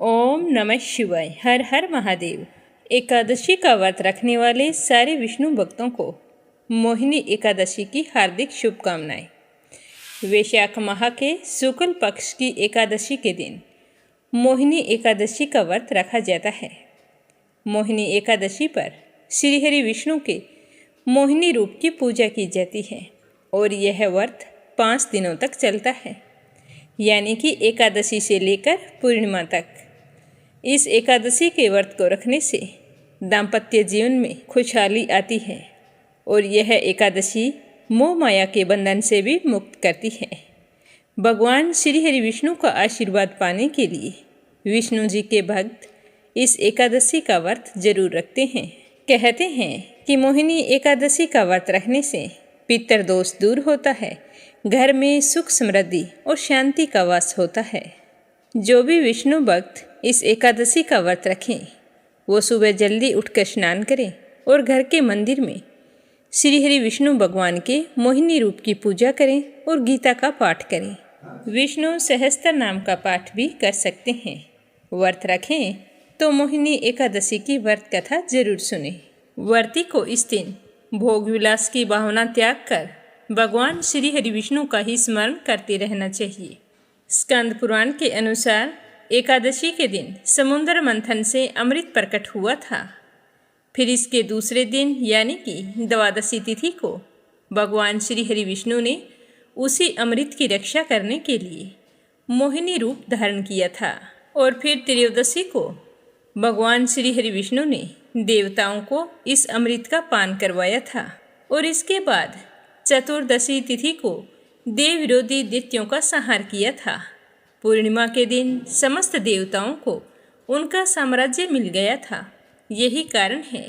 ओम नमः शिवाय। हर हर महादेव। एकादशी का व्रत रखने वाले सारे विष्णु भक्तों को मोहिनी एकादशी की हार्दिक शुभकामनाएं। वैशाख माह के शुक्ल पक्ष की एकादशी के दिन मोहिनी एकादशी का व्रत रखा जाता है। मोहिनी एकादशी पर श्रीहरि विष्णु के मोहिनी रूप की पूजा की जाती है और यह व्रत 5 दिनों तक चलता है, यानी कि एकादशी से लेकर पूर्णिमा तक। इस एकादशी के व्रत को रखने से दाम्पत्य जीवन में खुशहाली आती है और यह एकादशी मोह माया के बंधन से भी मुक्त करती है। भगवान श्री हरि विष्णु का आशीर्वाद पाने के लिए विष्णु जी के भक्त इस एकादशी का व्रत जरूर रखते हैं। कहते हैं कि मोहिनी एकादशी का व्रत रखने से पितृदोष दूर होता है, घर में सुख समृद्धि और शांति का वास होता है। जो भी विष्णु भक्त इस एकादशी का व्रत रखें वो सुबह जल्दी उठकर स्नान करें और घर के मंदिर में श्री हरि विष्णु भगवान के मोहिनी रूप की पूजा करें और गीता का पाठ करें। विष्णु सहस्त्र नाम का पाठ भी कर सकते हैं। व्रत रखें तो मोहिनी एकादशी की व्रत कथा जरूर सुने। व्रती को इस दिन भोग विलास की भावना त्याग कर भगवान श्री हरि विष्णु का ही स्मरण करते रहना चाहिए। स्कंद पुराण के अनुसार एकादशी के दिन समुद्र मंथन से अमृत प्रकट हुआ था। फिर इसके दूसरे दिन यानी कि द्वादशी तिथि को भगवान श्री हरि विष्णु ने उसी अमृत की रक्षा करने के लिए मोहिनी रूप धारण किया था और फिर त्रयोदशी को भगवान श्री हरि विष्णु ने देवताओं को इस अमृत का पान करवाया था और इसके बाद चतुर्दशी तिथि को देव विरोधी दैत्यों का संहार किया था। पूर्णिमा के दिन समस्त देवताओं को उनका साम्राज्य मिल गया था। यही कारण है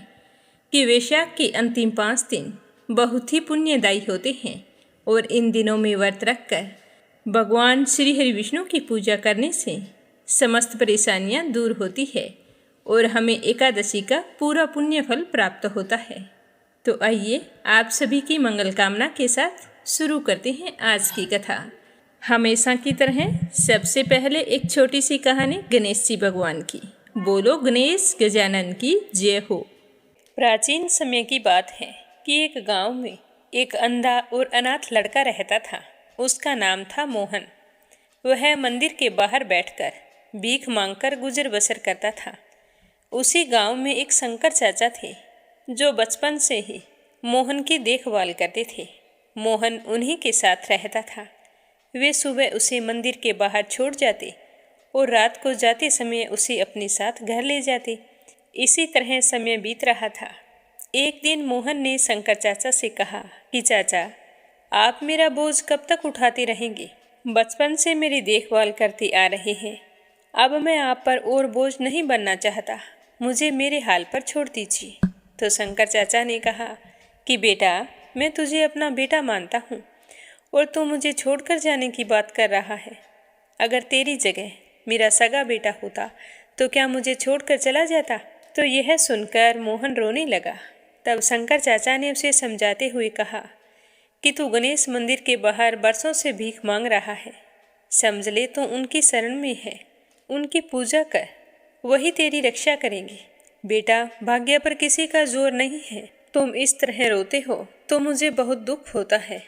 कि वैशाख के अंतिम 5 दिन बहुत ही पुण्यदायी होते हैं और इन दिनों में व्रत रखकर भगवान श्री हरि विष्णु की पूजा करने से समस्त परेशानियां दूर होती है और हमें एकादशी का पूरा पुण्य फल प्राप्त होता है। तो आइए आप सभी की मंगल कामना के साथ शुरू करते हैं आज की कथा। हमेशा की तरह सबसे पहले एक छोटी सी कहानी गणेश जी भगवान की। बोलो गणेश गजानन की जय हो। प्राचीन समय की बात है कि एक गांव में एक अंधा और अनाथ लड़का रहता था। उसका नाम था मोहन। वह मंदिर के बाहर बैठकर भीख मांगकर गुजर बसर करता था। उसी गांव में एक शंकर चाचा थे जो बचपन से ही मोहन की देखभाल करते थे। मोहन उन्हीं के साथ रहता था। वे सुबह उसे मंदिर के बाहर छोड़ जाते और रात को जाते समय उसे अपने साथ घर ले जाते। इसी तरह समय बीत रहा था। एक दिन मोहन ने शंकर चाचा से कहा कि चाचा, आप मेरा बोझ कब तक उठाते रहेंगे? बचपन से मेरी देखभाल करते आ रहे हैं। अब मैं आप पर और बोझ नहीं बनना चाहता। मुझे मेरे हाल पर छोड़ दीजिए। तो शंकर चाचा ने कहा कि बेटा, मैं तुझे अपना बेटा मानता हूँ और तू मुझे छोड़कर जाने की बात कर रहा है। अगर तेरी जगह मेरा सगा बेटा होता तो क्या मुझे छोड़कर चला जाता? तो यह सुनकर मोहन रोने लगा। तब शंकर चाचा ने उसे समझाते हुए कहा कि तू गणेश मंदिर के बाहर बरसों से भीख मांग रहा है। समझ ले तू उनकी शरण में है। उनकी पूजा कर, वही तेरी रक्षा करेंगे। बेटा, भाग्य पर किसी का जोर नहीं है। तुम इस तरह रोते हो तो मुझे बहुत दुख होता है।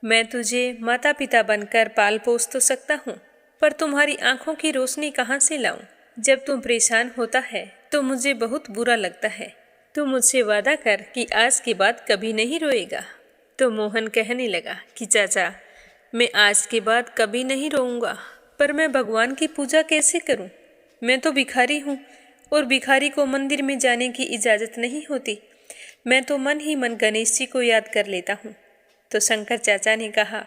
मैं तुझे माता पिता बनकर पाल पोस तो सकता हूँ, पर तुम्हारी आंखों की रोशनी कहाँ से लाऊं? जब तुम परेशान होता है तो मुझे बहुत बुरा लगता है। तू मुझसे वादा कर कि आज के बाद कभी नहीं रोएगा। तो मोहन कहने लगा कि चाचा, मैं आज के बाद कभी नहीं रोऊंगा, पर मैं भगवान की पूजा कैसे करूं? मैं तो भिखारी हूँ और भिखारी को मंदिर में जाने की इजाज़त नहीं होती। मैं तो मन ही मन गणेश जी को याद कर लेता हूँ। तो शंकर चाचा ने कहा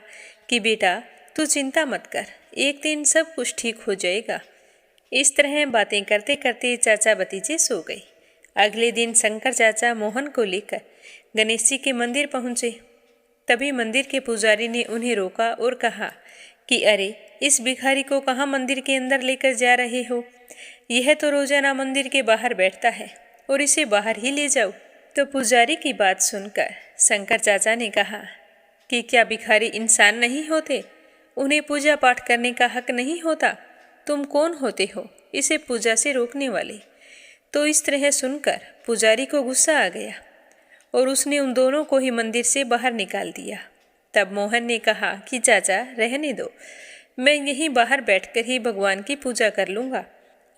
कि बेटा, तू चिंता मत कर, एक दिन सब कुछ ठीक हो जाएगा। इस तरह बातें करते करते चाचा भतीजे सो गए। अगले दिन शंकर चाचा मोहन को लेकर गणेश जी के मंदिर पहुँचे। तभी मंदिर के पुजारी ने उन्हें रोका और कहा कि अरे, इस भिखारी को कहाँ मंदिर के अंदर लेकर जा रहे हो? यह तो रोजाना मंदिर के बाहर बैठता है और इसे बाहर ही ले जाओ। तो पुजारी की बात सुनकर शंकर चाचा ने कहा कि क्या भिखारी इंसान नहीं होते? उन्हें पूजा पाठ करने का हक नहीं होता? तुम कौन होते हो इसे पूजा से रोकने वाले। तो इस तरह सुनकर पुजारी को गुस्सा आ गया और उसने उन दोनों को ही मंदिर से बाहर निकाल दिया। तब मोहन ने कहा कि चाचा रहने दो, मैं यहीं बाहर बैठकर ही भगवान की पूजा कर लूँगा,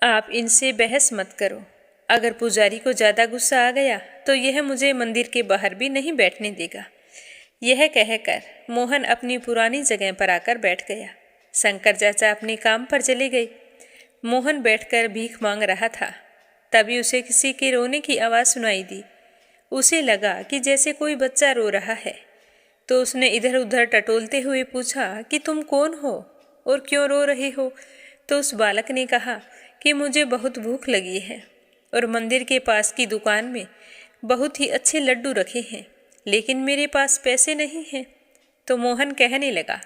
आप इनसे बहस मत करो। अगर पुजारी को ज़्यादा गुस्सा आ गया तो यह मुझे मंदिर के बाहर भी नहीं बैठने देगा। यह कहकर मोहन अपनी पुरानी जगह पर आकर बैठ गया। शंकर चाचा अपने काम पर चले गए। मोहन बैठकर भीख मांग रहा था। तभी उसे किसी के रोने की आवाज़ सुनाई दी। उसे लगा कि जैसे कोई बच्चा रो रहा है, तो उसने इधर उधर टटोलते हुए पूछा कि तुम कौन हो और क्यों रो रहे हो। तो उस बालक ने कहा कि मुझे बहुत भूख लगी है और मंदिर के पास की दुकान में बहुत ही अच्छे लड्डू रखे हैं, लेकिन मेरे पास पैसे नहीं हैं। तो मोहन कहने लगा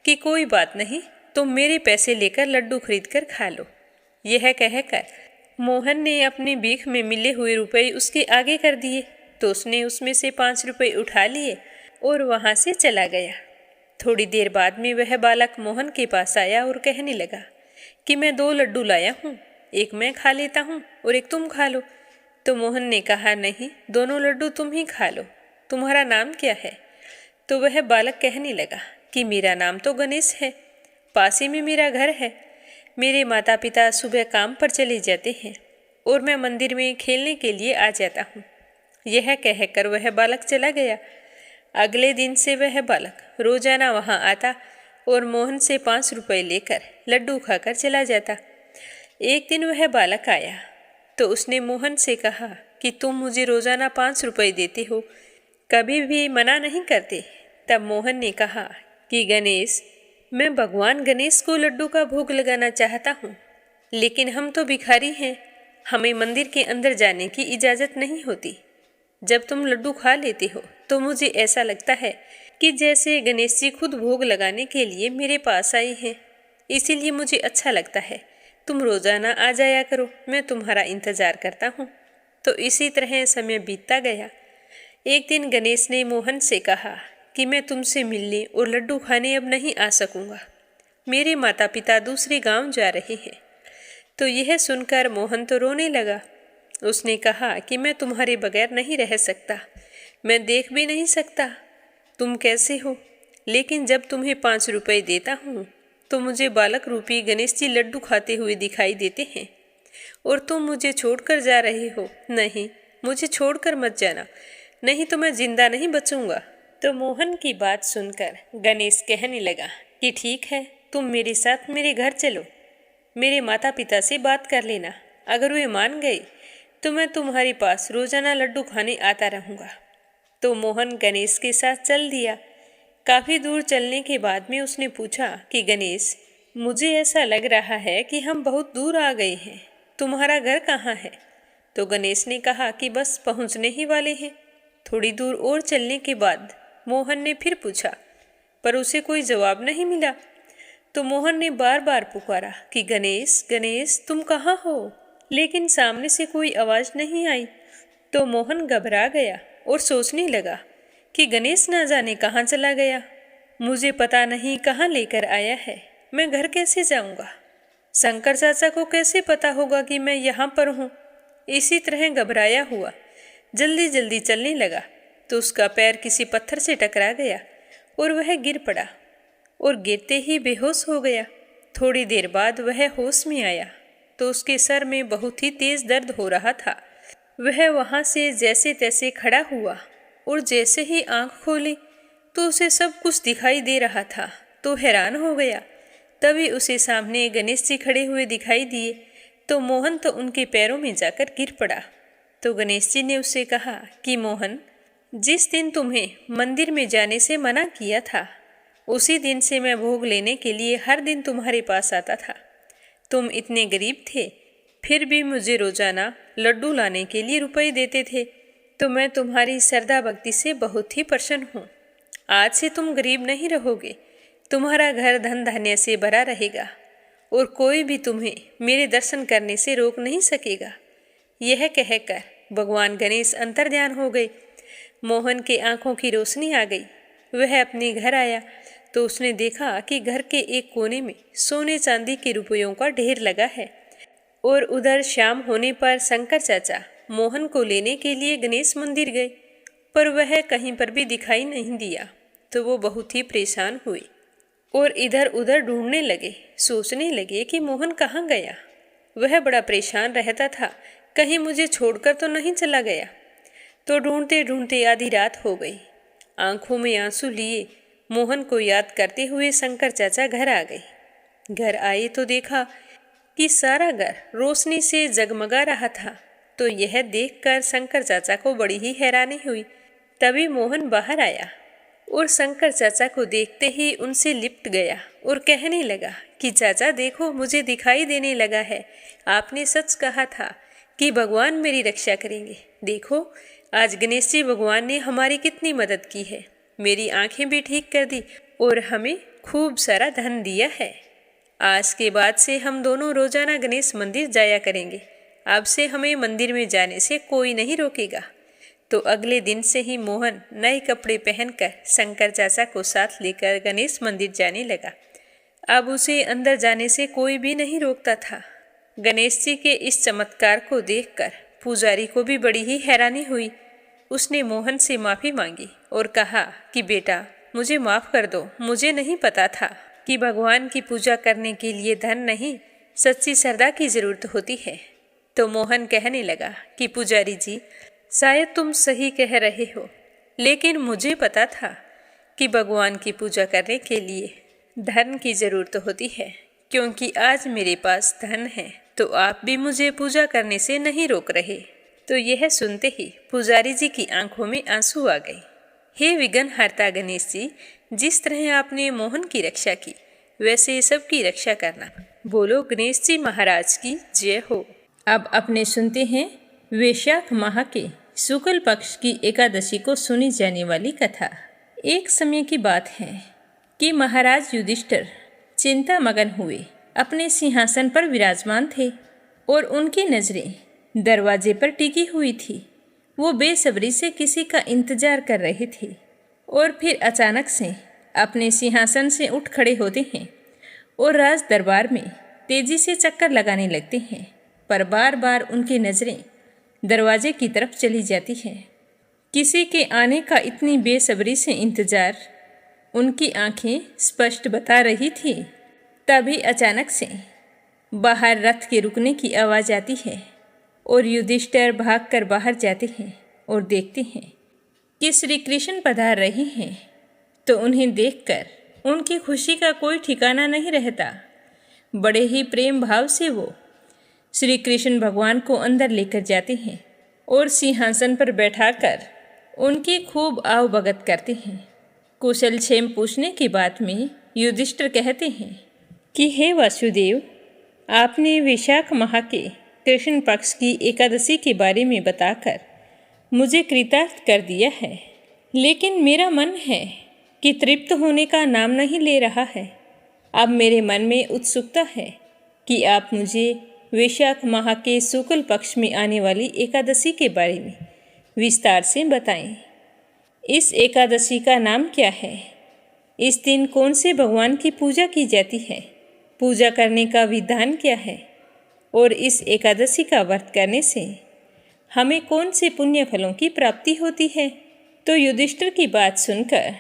कि कोई बात नहीं, तुम मेरे पैसे लेकर लड्डू खरीद कर खा लो। यह कहकर मोहन ने अपनी भीख में मिले हुए रुपए उसके आगे कर दिए। तो उसने उसमें से 5 रुपए उठा लिए और वहाँ से चला गया। थोड़ी देर बाद में वह बालक मोहन के पास आया और कहने लगा कि मैं 2 लड्डू लाया हूँ, एक मैं खा लेता हूँ और एक तुम खा लो। तो मोहन ने कहा नहीं, दोनों लड्डू तुम ही खा लो। तुम्हारा नाम क्या है? तो वह बालक कहने लगा कि मेरा नाम तो गणेश है, पास ही में मेरा घर है। मेरे माता पिता सुबह काम पर चले जाते हैं और मैं मंदिर में खेलने के लिए आ जाता हूँ। यह कहकर वह बालक चला गया। अगले दिन से वह बालक रोजाना वहाँ आता और मोहन से 5 रुपए लेकर लड्डू खाकर चला जाता। एक दिन वह बालक आया तो उसने मोहन से कहा कि तुम मुझे रोजाना 5 रुपए देते हो, कभी भी मना नहीं करते। तब मोहन ने कहा कि गणेश, मैं भगवान गणेश को लड्डू का भोग लगाना चाहता हूँ, लेकिन हम तो भिखारी हैं, हमें मंदिर के अंदर जाने की इजाज़त नहीं होती। जब तुम लड्डू खा लेते हो तो मुझे ऐसा लगता है कि जैसे गणेश जी खुद भोग लगाने के लिए मेरे पास आए हैं, इसीलिए मुझे अच्छा लगता है। तुम रोज़ाना आ जाया करो, मैं तुम्हारा इंतज़ार करता हूँ। तो इसी तरह समय बीतता गया। एक दिन गणेश ने मोहन से कहा कि मैं तुमसे मिलने और लड्डू खाने अब नहीं आ सकूँगा, मेरे माता पिता दूसरे गांव जा रहे हैं। तो यह सुनकर मोहन तो रोने लगा। उसने कहा कि मैं तुम्हारे बगैर नहीं रह सकता, मैं देख भी नहीं सकता तुम कैसे हो, लेकिन जब तुम्हें 5 रुपए देता हूँ तो मुझे बालक रूपी गणेश जी लड्डू खाते हुए दिखाई देते हैं और तुम मुझे छोड़कर जा रहे हो। नहीं, मुझे छोड़कर मत जाना, नहीं तो मैं जिंदा नहीं बचूंगा। तो मोहन की बात सुनकर गणेश कहने लगा कि ठीक है, तुम मेरे साथ मेरे घर चलो, मेरे माता पिता से बात कर लेना, अगर वे मान गए तो मैं तुम्हारे पास रोजाना लड्डू खाने आता रहूँगा। तो मोहन गणेश के साथ चल दिया। काफ़ी दूर चलने के बाद में उसने पूछा कि गणेश, मुझे ऐसा लग रहा है कि हम बहुत दूर आ गए हैं, तुम्हारा घर कहाँ है? तो गणेश ने कहा कि बस पहुँचने ही वाले हैं। थोड़ी दूर और चलने के बाद मोहन ने फिर पूछा, पर उसे कोई जवाब नहीं मिला। तो मोहन ने बार बार पुकारा कि गणेश, गणेश, तुम कहाँ हो? लेकिन सामने से कोई आवाज़ नहीं आई। तो मोहन घबरा गया और सोचने लगा कि गणेश ना जाने कहाँ चला गया, मुझे पता नहीं कहाँ लेकर आया है, मैं घर कैसे जाऊँगा, शंकर चाचा को कैसे पता होगा कि मैं यहाँ पर हूँ। इसी तरह घबराया हुआ जल्दी जल्दी चलने लगा तो उसका पैर किसी पत्थर से टकरा गया और वह गिर पड़ा और गिरते ही बेहोश हो गया। थोड़ी देर बाद वह होश में आया तो उसके सर में बहुत ही तेज दर्द हो रहा था। वह वहाँ से जैसे तैसे खड़ा हुआ और जैसे ही आंख खोली तो उसे सब कुछ दिखाई दे रहा था। तो हैरान हो गया। तभी उसे सामने गणेश जी खड़े हुए दिखाई दिए तो मोहन तो उनके पैरों में जाकर गिर पड़ा। तो गणेश जी ने उससे कहा कि मोहन, जिस दिन तुम्हें मंदिर में जाने से मना किया था, उसी दिन से मैं भोग लेने के लिए हर दिन तुम्हारे पास आता था। तुम इतने गरीब थे, फिर भी मुझे रोजाना लड्डू लाने के लिए रुपए देते थे। तो मैं तुम्हारी श्रद्धा भक्ति से बहुत ही प्रसन्न हूँ। आज से तुम गरीब नहीं रहोगे, तुम्हारा घर धन धान्य से भरा रहेगा और कोई भी तुम्हें मेरे दर्शन करने से रोक नहीं सकेगा। यह कहकर भगवान गणेश अंतर्ध्यान हो गए। मोहन के आंखों की रोशनी आ गई। वह अपने घर आया तो उसने देखा कि घर के एक कोने में सोने चांदी के रुपयों का ढेर लगा है और उधर शाम होने पर शंकर चाचा मोहन को लेने के लिए गणेश मंदिर गए, पर वह कहीं पर भी दिखाई नहीं दिया। तो वो बहुत ही परेशान हुए और इधर उधर ढूंढने लगे, सोचने लगे कि मोहन कहाँ गया। वह बड़ा परेशान रहता था, कहीं मुझे छोड़कर तो नहीं चला गया। तो ढूंढते ढूंढते आधी रात हो गई। आंखों में आंसू लिए मोहन को याद करते हुए शंकर चाचा घर आ गए। घर आए तो देखा कि सारा घर रोशनी से जगमगा रहा था। तो यह देखकर शंकर चाचा को बड़ी ही हैरानी हुई। तभी मोहन बाहर आया और शंकर चाचा को देखते ही उनसे लिपट गया और कहने लगा कि चाचा देखो, मुझे दिखाई देने लगा है। आपने सच कहा था कि भगवान मेरी रक्षा करेंगे। देखो आज गणेश जी भगवान ने हमारी कितनी मदद की है, मेरी आंखें भी ठीक कर दी और हमें खूब सारा धन दिया है। आज के बाद से हम दोनों रोजाना गणेश मंदिर जाया करेंगे। अब से हमें मंदिर में जाने से कोई नहीं रोकेगा। तो अगले दिन से ही मोहन नए कपड़े पहनकर शंकर चाचा को साथ लेकर गणेश मंदिर जाने लगा। अब उसे अंदर जाने से कोई भी नहीं रोकता था। गणेश जी के इस चमत्कार को देखकर पुजारी को भी बड़ी ही हैरानी हुई। उसने मोहन से माफ़ी मांगी और कहा कि बेटा मुझे माफ़ कर दो, मुझे नहीं पता था कि भगवान की पूजा करने के लिए धन नहीं, सच्ची श्रद्धा की ज़रूरत होती है। तो मोहन कहने लगा कि पुजारी जी, शायद तुम सही कह रहे हो, लेकिन मुझे पता था कि भगवान की पूजा करने के लिए धन की ज़रूरत होती है, क्योंकि आज मेरे पास धन है तो आप भी मुझे पूजा करने से नहीं रोक रहे। तो यह सुनते ही पुजारी जी की आंखों में आंसू आ गए। हे विघ्नहर्ता गणेश जी, जिस तरह आपने मोहन की रक्षा की वैसे सबकी रक्षा करना। बोलो गणेश जी महाराज की जय हो। अब अपने सुनते हैं वैशाख माह के शुक्ल पक्ष की एकादशी को सुनी जाने वाली कथा। एक समय की बात है कि महाराज युधिष्ठिर चिंता मगन हुए अपने सिंहासन पर विराजमान थे और उनकी नज़रें दरवाजे पर टिकी हुई थी। वो बेसब्री से किसी का इंतजार कर रहे थे और फिर अचानक से अपने सिंहासन से उठ खड़े होते हैं और राज दरबार में तेजी से चक्कर लगाने लगते हैं, पर बार बार उनकी नज़रें दरवाजे की तरफ चली जाती है। किसी के आने का इतनी बेसब्री से इंतजार उनकी आंखें स्पष्ट बता रही थी। तभी अचानक से बाहर रथ के रुकने की आवाज़ आती है और युधिष्ठिर भागकर बाहर जाते हैं और देखते हैं कि श्री कृष्ण पधार रहे हैं। तो उन्हें देखकर उनकी खुशी का कोई ठिकाना नहीं रहता। बड़े ही प्रेम भाव से वो श्री कृष्ण भगवान को अंदर लेकर जाते हैं और सिंहासन पर बैठाकर उनकी खूब आवभगत करते हैं। कुशल क्षेम पूछने की बात में युधिष्ठिर कहते हैं कि हे वासुदेव, आपने वैशाख माह के कृष्ण पक्ष की एकादशी के बारे में बताकर मुझे कृतार्थ कर दिया है, लेकिन मेरा मन है कि तृप्त होने का नाम नहीं ले रहा है। अब मेरे मन में उत्सुकता है कि आप मुझे वैशाख माह के शुक्ल पक्ष में आने वाली एकादशी के बारे में विस्तार से बताएं। इस एकादशी का नाम क्या है? इस दिन कौन से भगवान की पूजा की जाती है? पूजा करने का विधान क्या है? और इस एकादशी का व्रत करने से हमें कौन से पुण्य फलों की प्राप्ति होती है? तो युधिष्ठिर की बात सुनकर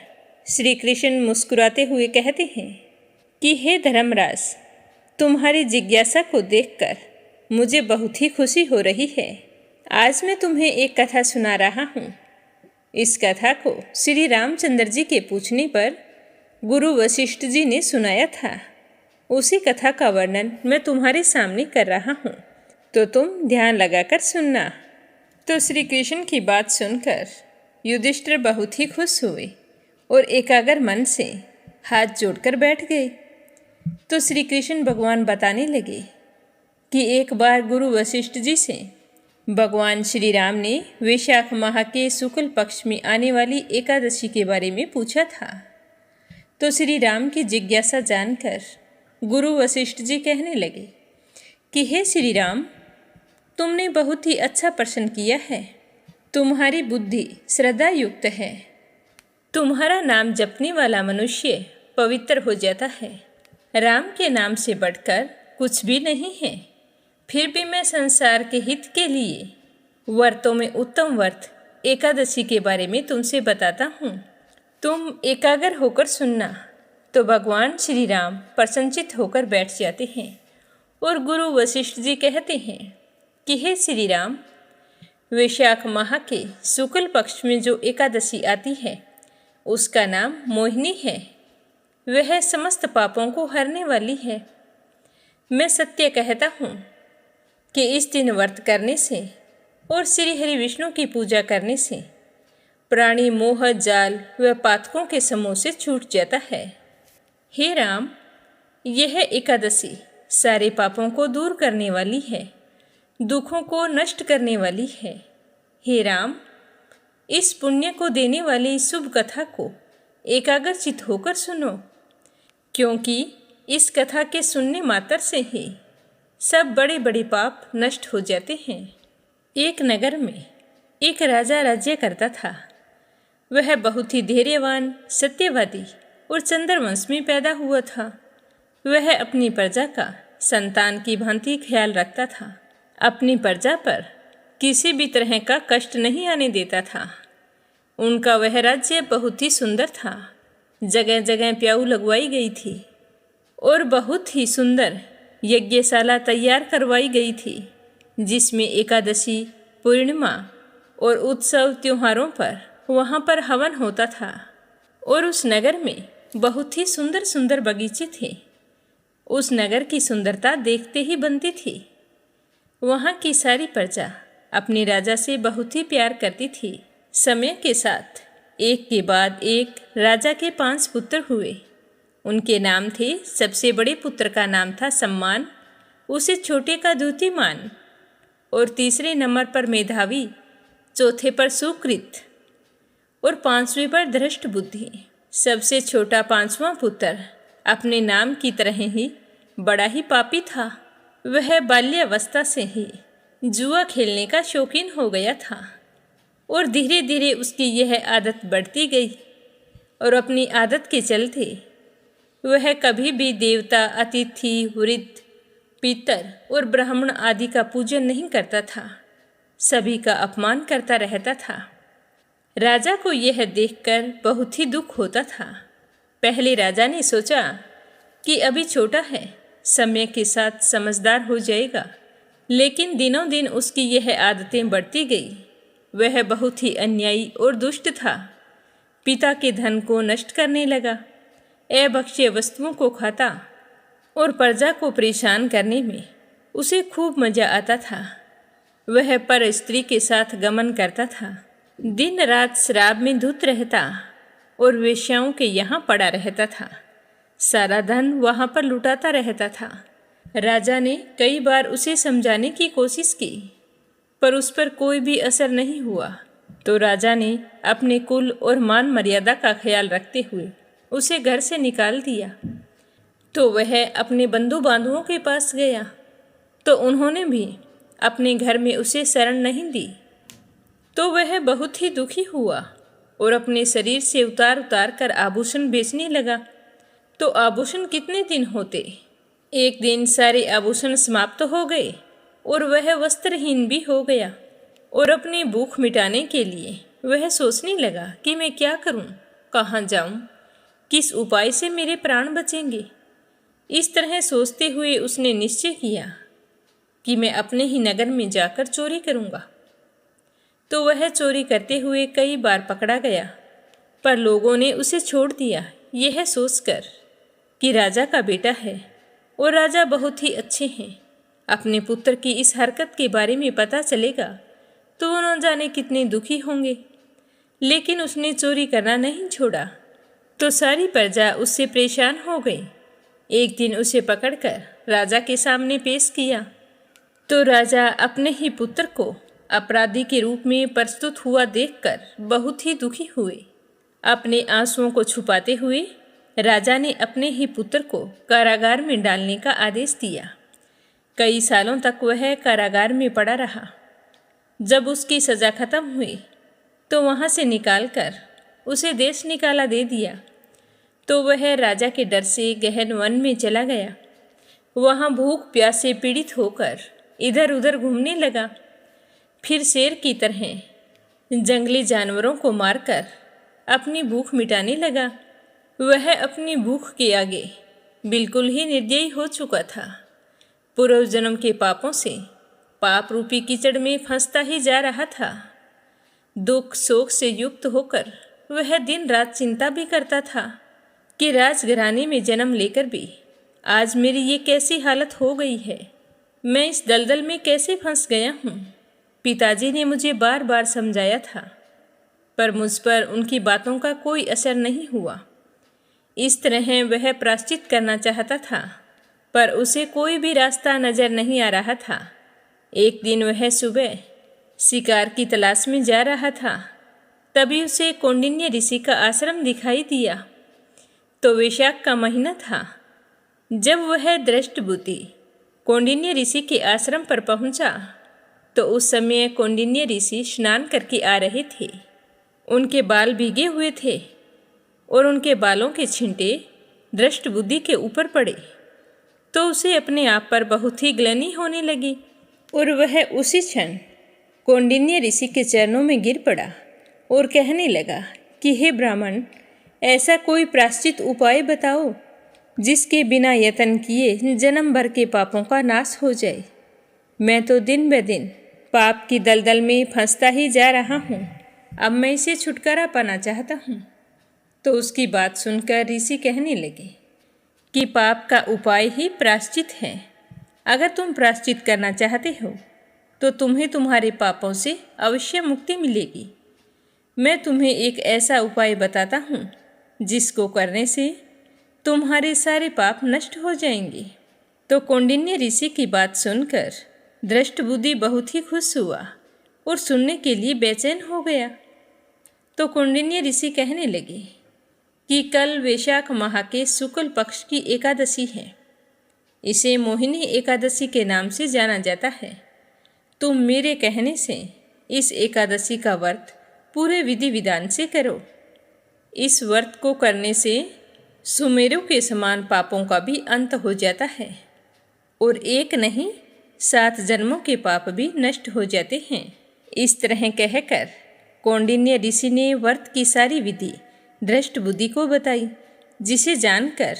श्री कृष्ण मुस्कुराते हुए कहते हैं कि हे धर्मराज, तुम्हारी जिज्ञासा को देखकर मुझे बहुत ही खुशी हो रही है। आज मैं तुम्हें एक कथा सुना रहा हूँ। इस कथा को श्री रामचंद्र जी के पूछने पर गुरु वशिष्ठ जी ने सुनाया था। उसी कथा का वर्णन मैं तुम्हारे सामने कर रहा हूँ, तो तुम ध्यान लगाकर सुनना। तो श्री कृष्ण की बात सुनकर युधिष्ठिर बहुत ही खुश हुए और एकाग्र मन से हाथ जोड़कर बैठ गए। तो श्री कृष्ण भगवान बताने लगे कि एक बार गुरु वशिष्ठ जी से भगवान श्री राम ने वैशाख माह के शुक्ल पक्ष में आने वाली एकादशी के बारे में पूछा था। तो श्री राम की जिज्ञासा जानकर गुरु वशिष्ठ जी कहने लगे कि हे श्री राम, तुमने बहुत ही अच्छा प्रश्न किया है। तुम्हारी बुद्धि श्रद्धा युक्त है। तुम्हारा नाम जपने वाला मनुष्य पवित्र हो जाता है। राम के नाम से बढ़कर कुछ भी नहीं है। फिर भी मैं संसार के हित के लिए व्रतों में उत्तम व्रत एकादशी के बारे में तुमसे बताता हूँ। तुम एकाग्र होकर सुनना। तो भगवान श्री राम प्रसन्नचित्त होकर बैठ जाते हैं और गुरु वशिष्ठ जी कहते हैं कि हे श्री राम, वैशाख माह के शुक्ल पक्ष में जो एकादशी आती है उसका नाम मोहिनी है। वह समस्त पापों को हरने वाली है। मैं सत्य कहता हूँ कि इस दिन व्रत करने से और श्री हरि विष्णु की पूजा करने से प्राणी मोह जाल व पातकों के समूह से छूट जाता है। हे राम, यह एकादशी सारे पापों को दूर करने वाली है, दुखों को नष्ट करने वाली है। हे राम, इस पुण्य को देने वाली शुभ कथा को एकाग्रचित होकर सुनो, क्योंकि इस कथा के सुनने मात्र से ही सब बड़े बड़े पाप नष्ट हो जाते हैं। एक नगर में एक राजा राज्य करता था। वह बहुत ही धैर्यवान, सत्यवादी और चंद्रवंश में पैदा हुआ था। वह अपनी प्रजा का संतान की भांति ख्याल रखता था। अपनी प्रजा पर किसी भी तरह का कष्ट नहीं आने देता था। उनका वह राज्य बहुत ही सुंदर था। जगह जगह प्याऊ लगवाई गई थी और बहुत ही सुंदर यज्ञशाला तैयार करवाई गई थी, जिसमें एकादशी, पूर्णिमा और उत्सव त्योहारों पर वहाँ पर हवन होता था। और उस नगर में बहुत ही सुंदर सुंदर बगीचे थे। उस नगर की सुंदरता देखते ही बनती थी। वहाँ की सारी प्रजा अपने राजा से बहुत ही प्यार करती थी। समय के साथ एक के बाद एक राजा के 5 पुत्र हुए। उनके नाम थे, सबसे बड़े पुत्र का नाम था सम्मान, उसे छोटे का द्युतिमान, और तीसरे नंबर पर मेधावी, चौथे पर सुकृत और 5वें पर धृष्ट बुद्धि। सबसे छोटा 5वां पुत्र अपने नाम की तरह ही बड़ा ही पापी था। वह बाल्यावस्था से ही जुआ खेलने का शौकीन हो गया था और धीरे धीरे उसकी यह आदत बढ़ती गई। और अपनी आदत के चलते वह कभी भी देवता, अतिथि, वृद्ध, पितर और ब्राह्मण आदि का पूजन नहीं करता था। सभी का अपमान करता रहता था। राजा को यह देखकर बहुत ही दुख होता था। पहले राजा ने सोचा कि अभी छोटा है, समय के साथ समझदार हो जाएगा, लेकिन दिनों दिन उसकी यह आदतें बढ़ती गई। वह बहुत ही अन्यायी और दुष्ट था। पिता के धन को नष्ट करने लगा, अभक्ष्य वस्तुओं को खाता और प्रजा को परेशान करने में उसे खूब मजा आता था। वह पर स्त्री के साथ गमन करता था, दिन रात शराब में धुत रहता और वेश्याओं के यहाँ पड़ा रहता था। सारा धन वहाँ पर लुटाता रहता था। राजा ने कई बार उसे समझाने की कोशिश की, पर उस पर कोई भी असर नहीं हुआ। तो राजा ने अपने कुल और मान मर्यादा का ख्याल रखते हुए उसे घर से निकाल दिया। तो वह अपने बंधु बांधवों के पास गया, तो उन्होंने भी अपने घर में उसे शरण नहीं दी। तो वह बहुत ही दुखी हुआ और अपने शरीर से उतार उतार कर आभूषण बेचने लगा। तो आभूषण कितने दिन होते, एक दिन सारे आभूषण समाप्त हो गए और वह वस्त्रहीन भी हो गया। और अपनी भूख मिटाने के लिए वह सोचने लगा कि मैं क्या करूं, कहाँ जाऊं, किस उपाय से मेरे प्राण बचेंगे। इस तरह सोचते हुए उसने निश्चय किया कि मैं अपने ही नगर में जाकर चोरी करूंगा। तो वह चोरी करते हुए कई बार पकड़ा गया, पर लोगों ने उसे छोड़ दिया, यह सोचकर कि राजा का बेटा है और राजा बहुत ही अच्छे हैं। अपने पुत्र की इस हरकत के बारे में पता चलेगा तो वो न जाने कितने दुखी होंगे। लेकिन उसने चोरी करना नहीं छोड़ा, तो सारी प्रजा उससे परेशान हो गई। एक दिन उसे पकड़कर राजा के सामने पेश किया। तो राजा अपने ही पुत्र को अपराधी के रूप में प्रस्तुत हुआ देखकर बहुत ही दुखी हुए। अपने आंसुओं को छुपाते हुए राजा ने अपने ही पुत्र को कारागार में डालने का आदेश दिया। कई सालों तक वह कारागार में पड़ा रहा। जब उसकी सज़ा खत्म हुई तो वहाँ से निकालकर उसे देश निकाला दे दिया। तो वह राजा के डर से गहन वन में चला गया। वहाँ भूख प्यास से पीड़ित होकर इधर उधर घूमने लगा। फिर शेर की तरह जंगली जानवरों को मारकर अपनी भूख मिटाने लगा। वह अपनी भूख के आगे बिल्कुल ही निर्दयी हो चुका था। पूर्व जन्म के पापों से पाप रूपी कीचड़ में फंसता ही जा रहा था। दुख शोक से युक्त होकर वह दिन रात चिंता भी करता था कि राजघराने में जन्म लेकर भी आज मेरी ये कैसी हालत हो गई है। मैं इस दलदल में कैसे फंस गया हूँ। पिताजी ने मुझे बार बार समझाया था, पर मुझ पर उनकी बातों का कोई असर नहीं हुआ। इस तरह वह प्रायश्चित करना चाहता था, पर उसे कोई भी रास्ता नजर नहीं आ रहा था। एक दिन वह सुबह शिकार की तलाश में जा रहा था। तभी उसे कौंडिन्य ऋषि का आश्रम दिखाई दिया। तो वैशाख का महीना था। जब वह दृष्टबुद्धि कौंडिन्य ऋषि के आश्रम पर पहुंचा, तो उस समय कौंडिन्य ऋषि स्नान करके आ रहे थे। उनके बाल भीगे हुए थे और उनके बालों के छींटे दृष्टबुद्धि के ऊपर पड़े। तो उसे अपने आप पर बहुत ही ग्लानि होने लगी और वह उसी क्षण कौंडिन्य ऋषि के चरणों में गिर पड़ा और कहने लगा कि हे ब्राह्मण, ऐसा कोई प्रायश्चित उपाय बताओ जिसके बिना यत्न किए जन्म भर के पापों का नाश हो जाए। मैं तो दिन ब दिन पाप की दलदल में फंसता ही जा रहा हूँ। अब मैं इसे छुटकारा पाना चाहता हूँ। तो उसकी बात सुनकर ऋषि कहने लगे कि पाप का उपाय ही प्रायश्चित है। अगर तुम प्रायश्चित करना चाहते हो तो तुम्हें तुम्हारे पापों से अवश्य मुक्ति मिलेगी। मैं तुम्हें एक ऐसा उपाय बताता हूँ जिसको करने से तुम्हारे सारे पाप नष्ट हो जाएंगे। तो कौंडिन्य ऋषि की बात सुनकर दृष्टबुद्धि बहुत ही खुश हुआ और सुनने के लिए बेचैन हो गया। तो कौंडिन्य ऋषि कहने लगे कि कल वैशाख माह के शुक्ल पक्ष की एकादशी है। इसे मोहिनी एकादशी के नाम से जाना जाता है। तुम मेरे कहने से इस एकादशी का व्रत पूरे विधि विधान से करो। इस व्रत को करने से सुमेरु के समान पापों का भी अंत हो जाता है और एक नहीं 7 जन्मों के पाप भी नष्ट हो जाते हैं। इस तरह कहकर कौंडिन्य ऋषि ने व्रत की सारी विधि दृष्टबुद्धि को बताई, जिसे जानकर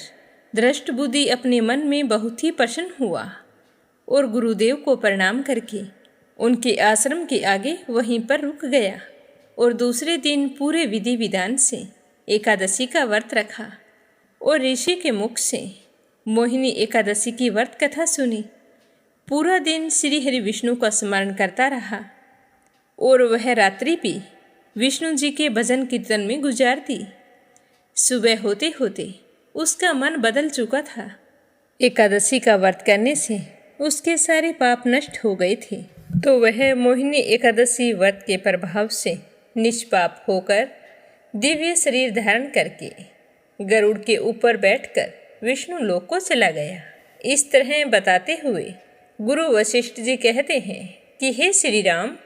दृष्टबुद्धि अपने मन में बहुत ही प्रसन्न हुआ और गुरुदेव को प्रणाम करके उनके आश्रम के आगे वहीं पर रुक गया और दूसरे दिन पूरे विधि विधान से एकादशी का व्रत रखा और ऋषि के मुख से मोहिनी एकादशी की व्रत कथा सुनी। पूरा दिन श्री हरि विष्णु का स्मरण करता रहा और वह रात्रि भी विष्णु जी के भजन कीर्तन में गुजार दी। सुबह होते होते उसका मन बदल चुका था। एकादशी का व्रत करने से उसके सारे पाप नष्ट हो गए थे। तो वह मोहिनी एकादशी व्रत के प्रभाव से निष्पाप होकर दिव्य शरीर धारण करके गरुड़ के ऊपर बैठकर विष्णु लोक को चला गया। इस तरह बताते हुए गुरु वशिष्ठ जी कहते हैं कि हे श्री राम,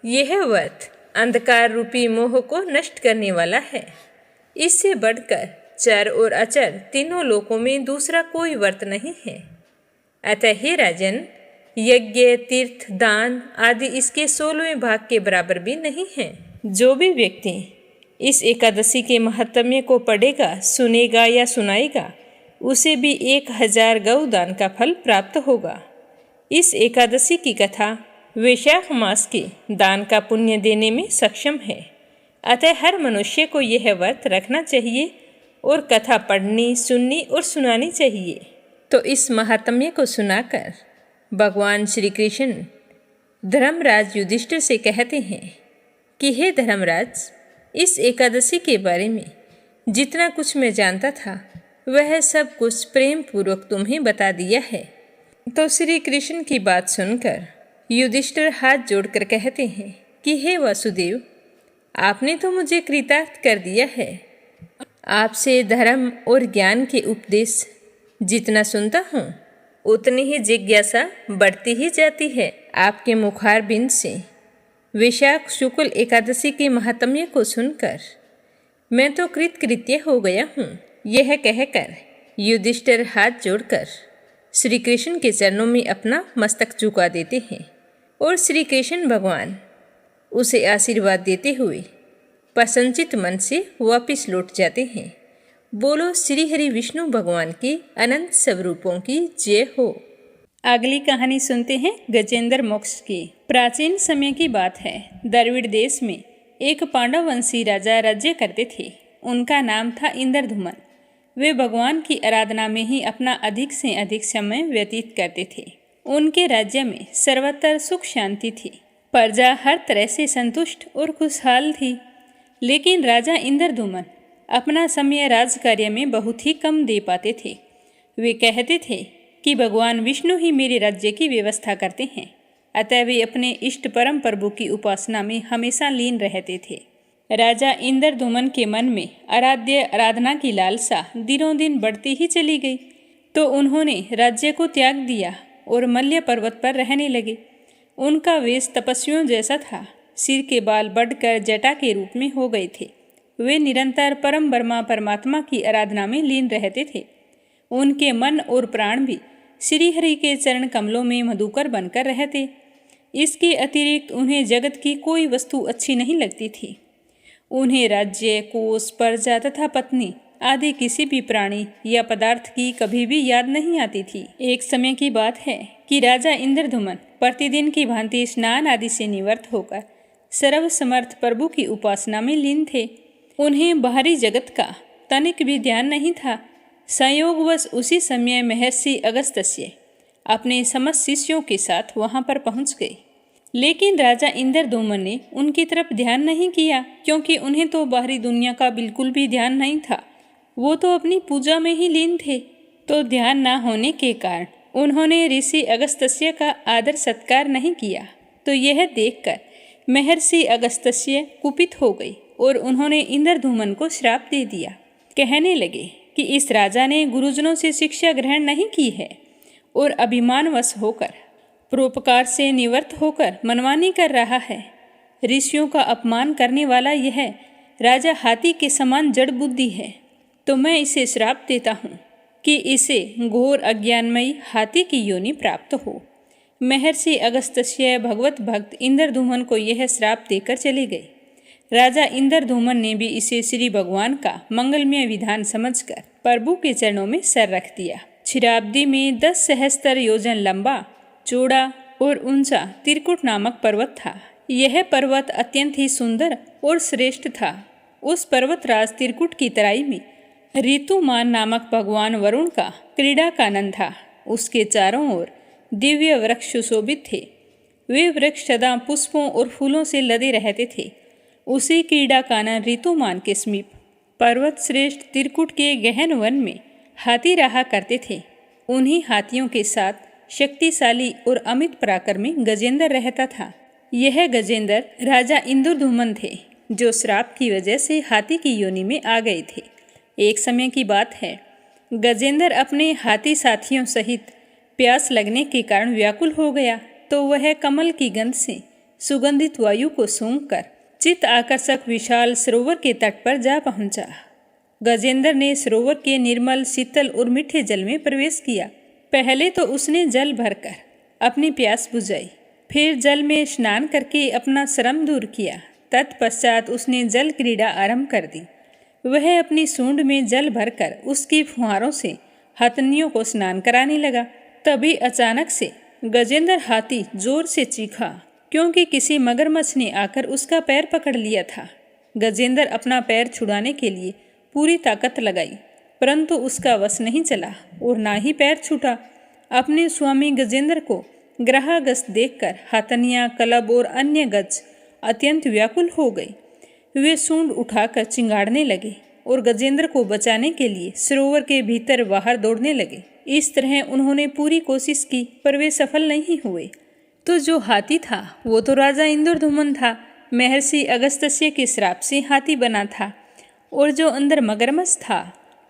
यह व्रत अंधकार रूपी मोह को नष्ट करने वाला है। इससे बढ़कर चर और अचर तीनों लोकों में दूसरा कोई व्रत नहीं है। अतः हे राजन, यज्ञ तीर्थ दान आदि इसके 16वें भाग के बराबर भी नहीं है। जो भी व्यक्ति इस एकादशी के महात्म्य को पढ़ेगा, सुनेगा या सुनाएगा, उसे भी 1000 गौदान का फल प्राप्त होगा। इस एकादशी की कथा वैशाख मास के दान का पुण्य देने में सक्षम है। अतः हर मनुष्य को यह व्रत रखना चाहिए और कथा पढ़नी, सुननी और सुनानी चाहिए। तो इस महात्म्य को सुनाकर भगवान श्री कृष्ण धर्मराज युधिष्ठिर से कहते हैं कि हे धर्मराज, इस एकादशी के बारे में जितना कुछ मैं जानता था वह सब कुछ प्रेम पूर्वक तुम्हें बता दिया है। तो श्री कृष्ण की बात सुनकर युधिष्ठिर हाथ जोड़कर कहते हैं कि हे वासुदेव, आपने तो मुझे कृतार्थ कर दिया है। आपसे धर्म और ज्ञान के उपदेश जितना सुनता हूँ उतनी ही जिज्ञासा बढ़ती ही जाती है। आपके मुखारबिंद से वैशाख शुक्ल एकादशी के महात्म्य को सुनकर मैं तो कृतकृत्य हो गया हूँ। यह कहकर युधिष्ठिर हाथ जोड़कर श्री कृष्ण के चरणों में अपना मस्तक झुका देते हैं और श्री कृष्ण भगवान उसे आशीर्वाद देते हुए प्रसन्नचित मन से वापस लौट जाते हैं। बोलो श्री हरि विष्णु भगवान के अनंत स्वरूपों की जय हो। अगली कहानी सुनते हैं गजेंद्र मोक्ष की। प्राचीन समय की बात है। द्रविड़ देश में एक पांडव वंशी राजा राज्य करते थे। उनका नाम था इंद्रधुमन। वे भगवान की आराधना में ही अपना अधिक से अधिक समय व्यतीत करते थे। उनके राज्य में सर्वत्र सुख शांति थी। प्रजा हर तरह से संतुष्ट और खुशहाल थी। लेकिन राजा इंद्रधुमन अपना समय राज कार्य में बहुत ही कम दे पाते थे। वे कहते थे कि भगवान विष्णु ही मेरे राज्य की व्यवस्था करते हैं, अतः वे अपने इष्ट परम प्रभु की उपासना में हमेशा लीन रहते थे। राजा इंद्रधुमन के मन में आराध्य आराधना की लालसा दिनों दिन बढ़ती ही चली गई, तो उन्होंने राज्य को त्याग दिया और मल्य पर्वत पर रहने लगे। उनका वेश तपस्वियों जैसा था। सिर के बाल बढ़कर जटा के रूप में हो गए थे। वे निरंतर परम ब्रह्मा परमात्मा की आराधना में लीन रहते थे। उनके मन और प्राण भी श्री हरि के चरण कमलों में मधुकर बनकर रहते। इसके अतिरिक्त उन्हें जगत की कोई वस्तु अच्छी नहीं लगती थी। उन्हें राज्य, कोष, प्रजा तथा पत्नी आदि किसी भी प्राणी या पदार्थ की कभी भी याद नहीं आती थी। एक समय की बात है कि राजा इंद्रधुमन प्रतिदिन की भांति स्नान आदि से निवृत्त होकर सर्वसमर्थ प्रभु की उपासना में लीन थे। उन्हें बाहरी जगत का तनिक भी ध्यान नहीं था। संयोगवश उसी समय महर्षि अगस्त्य अपने समस्त शिष्यों के साथ वहां पर पहुंच गए। लेकिन राजा इंद्रधुमन ने उनकी तरफ ध्यान नहीं किया, क्योंकि उन्हें तो बाहरी दुनिया का बिल्कुल भी ध्यान नहीं था। वो तो अपनी पूजा में ही लीन थे। तो ध्यान न होने के कारण उन्होंने ऋषि अगस्त्य का आदर सत्कार नहीं किया। तो यह देखकर महर्षि अगस्त्य कुपित हो गई और उन्होंने इंद्रधुमन को श्राप दे दिया। कहने लगे कि इस राजा ने गुरुजनों से शिक्षा ग्रहण नहीं की है और अभिमानवश होकर परोपकार से निवृत्त होकर मनमानी कर रहा है। ऋषियों का अपमान करने वाला यह राजा हाथी के समान जड़ बुद्धि है। तो मैं इसे श्राप देता हूँ कि इसे घोर अज्ञानमयी हाथी की योनि प्राप्त हो। महर्षि अगस्त्य भगवत भक्त इंद्रधुमन को यह श्राप देकर चले गए। राजा इंद्रधुमन ने भी इसे श्री भगवान का मंगलमय विधान समझकर प्रभु के चरणों में सर रख दिया। क्षीराब्दी में 10 सहस्त्र योजन लंबा, चौड़ा और ऊंचा त्रिकुट नामक पर्वत था। यह पर्वत अत्यंत ही सुंदर और श्रेष्ठ था। उस पर्वतराज त्रिकुट की तराई में ऋतुमान नामक भगवान वरुण का क्रीड़ा कानन था। उसके चारों ओर दिव्य वृक्ष सुशोभित थे। वे वृक्ष सदा पुष्पों और फूलों से लदे रहते थे। उसी क्रीड़ा कानन ऋतुमान के समीप पर्वत श्रेष्ठ त्रिकुट के गहन वन में हाथी रहा करते थे। उन्हीं हाथियों के साथ शक्तिशाली और अमित पराक्रमी गजेंद्र रहता था। यह गजेंद्र राजा इंद्रधुमन थे, जो श्राप की वजह से हाथी की योनि में आ गए थे। एक समय की बात है, गजेंद्र अपने हाथी साथियों सहित प्यास लगने के कारण व्याकुल हो गया, तो वह कमल की गंध से सुगंधित वायु को सूंघकर चित्त आकर्षक विशाल सरोवर के तट पर जा पहुंचा। गजेंद्र ने सरोवर के निर्मल, शीतल और मीठे जल में प्रवेश किया। पहले तो उसने जल भरकर अपनी प्यास बुझाई, फिर जल में स्नान करके अपना श्रम दूर किया। तत्पश्चात उसने जल क्रीड़ा आरंभ कर दी। वह अपनी सूंड में जल भरकर उसकी फुहारों से हथनियों को स्नान कराने लगा। तभी अचानक से गजेंद्र हाथी जोर से चीखा, क्योंकि किसी मगरमच्छ ने आकर उसका पैर पकड़ लिया था। गजेंद्र अपना पैर छुड़ाने के लिए पूरी ताकत लगाई, परंतु उसका वश नहीं चला और ना ही पैर छूटा। अपने स्वामी गजेंद्र को ग्रहागस्त देखकर हथनियाँ, कलब और अन्य गज अत्यंत व्याकुल हो गई। वे सूंड उठाकर चिंगाड़ने लगे और गजेंद्र को बचाने के लिए सरोवर के भीतर बाहर दौड़ने लगे। इस तरह उन्होंने पूरी कोशिश की, पर वे सफल नहीं हुए। तो जो हाथी था वो तो राजा इंद्रधुमन था। महर्षि अगस्त्य के श्राप से हाथी बना था, और जो अंदर मगरमच्छ था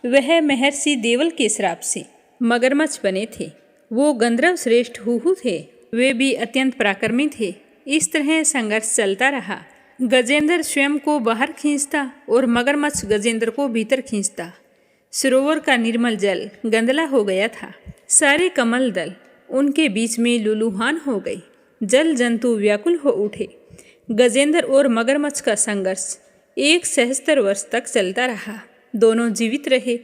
वह महर्षि देवल के श्राप से मगरमच्छ बने थे। वो गंधर्व श्रेष्ठ हुहु थे, वे भी अत्यंत पराक्रमी थे। इस तरह संघर्ष चलता रहा। गजेंद्र स्वयं को बाहर खींचता और मगरमच्छ गजेंद्र को भीतर खींचता। सरोवर का निर्मल जल गंदला हो गया था। सारे कमल दल उनके बीच में लुलुहान हो गई। जल जंतु व्याकुल हो उठे। गजेंद्र और मगरमच्छ का संघर्ष 1 सहस्त्र वर्ष तक चलता रहा। दोनों जीवित रहे।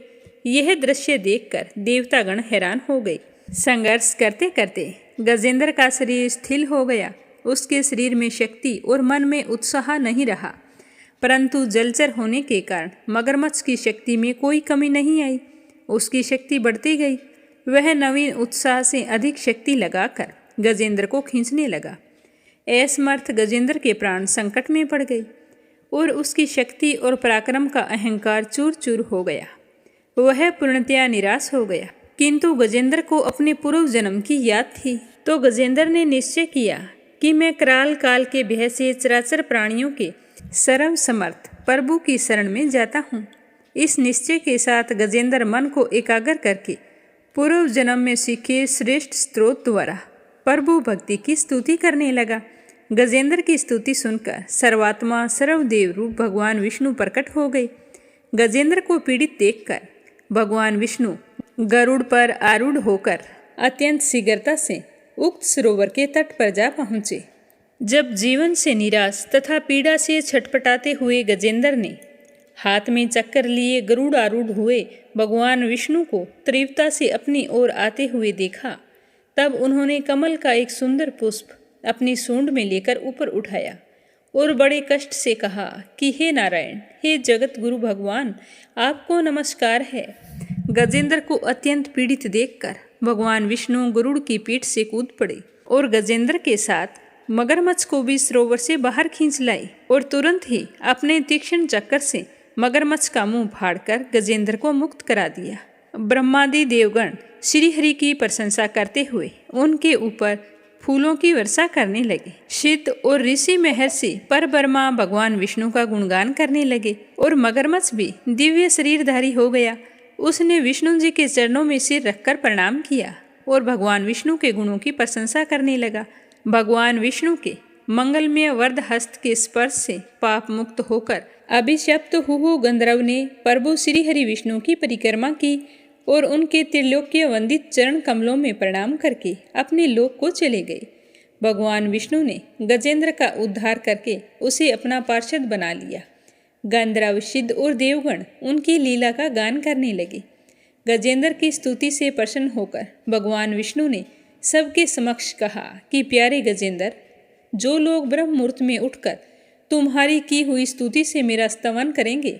यह दृश्य देखकर देवतागण हैरान हो गए। संघर्ष करते करते गजेंद्र का शरीर स्थिर हो गया। उसके शरीर में शक्ति और मन में उत्साह नहीं रहा, परंतु जलचर होने के कारण मगरमच्छ की शक्ति में कोई कमी नहीं आई। उसकी शक्ति बढ़ती गई। वह नवीन उत्साह से अधिक शक्ति लगाकर गजेंद्र को खींचने लगा। असमर्थ गजेंद्र के प्राण संकट में पड़ गए और उसकी शक्ति और पराक्रम का अहंकार चूर चूर हो गया। वह पूर्णतया निराश हो गया। किंतु गजेंद्र को अपने पूर्व जन्म की याद थी, तो गजेंद्र ने निश्चय किया कि मैं कराल काल के भय से चराचर प्राणियों के सर्वसमर्थ प्रभु की शरण में जाता हूँ। इस निश्चय के साथ गजेंद्र मन को एकाग्र करके पूर्व जन्म में सीखे श्रेष्ठ स्त्रोत द्वारा प्रभु भक्ति की स्तुति करने लगा। गजेंद्र की स्तुति सुनकर सर्वात्मा सर्वदेव रूप भगवान विष्णु प्रकट हो गए। गजेंद्र को पीड़ित देखकर भगवान विष्णु गरुड़ पर आरूढ़ होकर अत्यंत शीघ्रता से उक्त सरोवर के तट पर जा पहुँचे। जब जीवन से निराश तथा पीड़ा से छटपटाते हुए गजेंद्र ने हाथ में चक्कर लिए गरुड़ आरूढ़ हुए भगवान विष्णु को तीव्रता से अपनी ओर आते हुए देखा, तब उन्होंने कमल का एक सुंदर पुष्प अपनी सूंड में लेकर ऊपर उठाया और बड़े कष्ट से कहा कि हे नारायण, हे जगत गुरु भगवान, आपको नमस्कार है। गजेंद्र को अत्यंत पीड़ित देखकर भगवान विष्णु गरुड़ की पीठ से कूद पड़े और गजेंद्र के साथ मगरमच्छ को भी सरोवर से बाहर खींच लाई और तुरंत ही अपने तीक्ष्ण चक्कर से मगरमच्छ का मुंह फाड़कर गजेंद्र को मुक्त करा दिया। ब्रह्मादि देवगण श्री हरि की प्रशंसा करते हुए उनके ऊपर फूलों की वर्षा करने लगे। सिद्ध और ऋषि महर्षि परब्रह्मा भगवान विष्णु का गुणगान करने लगे और मगरमच्छ भी दिव्य शरीरधारी हो गया। उसने विष्णु जी के चरणों में सिर रखकर प्रणाम किया और भगवान विष्णु के गुणों की प्रशंसा करने लगा। भगवान विष्णु के मंगलमय वरद हस्त के स्पर्श से पाप मुक्त होकर अभिशप्त हुहु गंधर्व ने प्रभु श्री हरि विष्णु की परिक्रमा की और उनके त्रिलोक्य वंदित चरण कमलों में प्रणाम करके अपने लोक को चले गए। भगवान विष्णु ने गजेंद्र का उद्धार करके उसे अपना पार्षद बना लिया। गंधर्व सिद्ध और देवगण उनकी लीला का गान करने लगे। गजेंद्र की स्तुति से प्रसन्न होकर भगवान विष्णु ने सबके समक्ष कहा कि प्यारे गजेंद्र, जो लोग ब्रह्म मुहूर्त में उठकर तुम्हारी की हुई स्तुति से मेरा स्तवन करेंगे,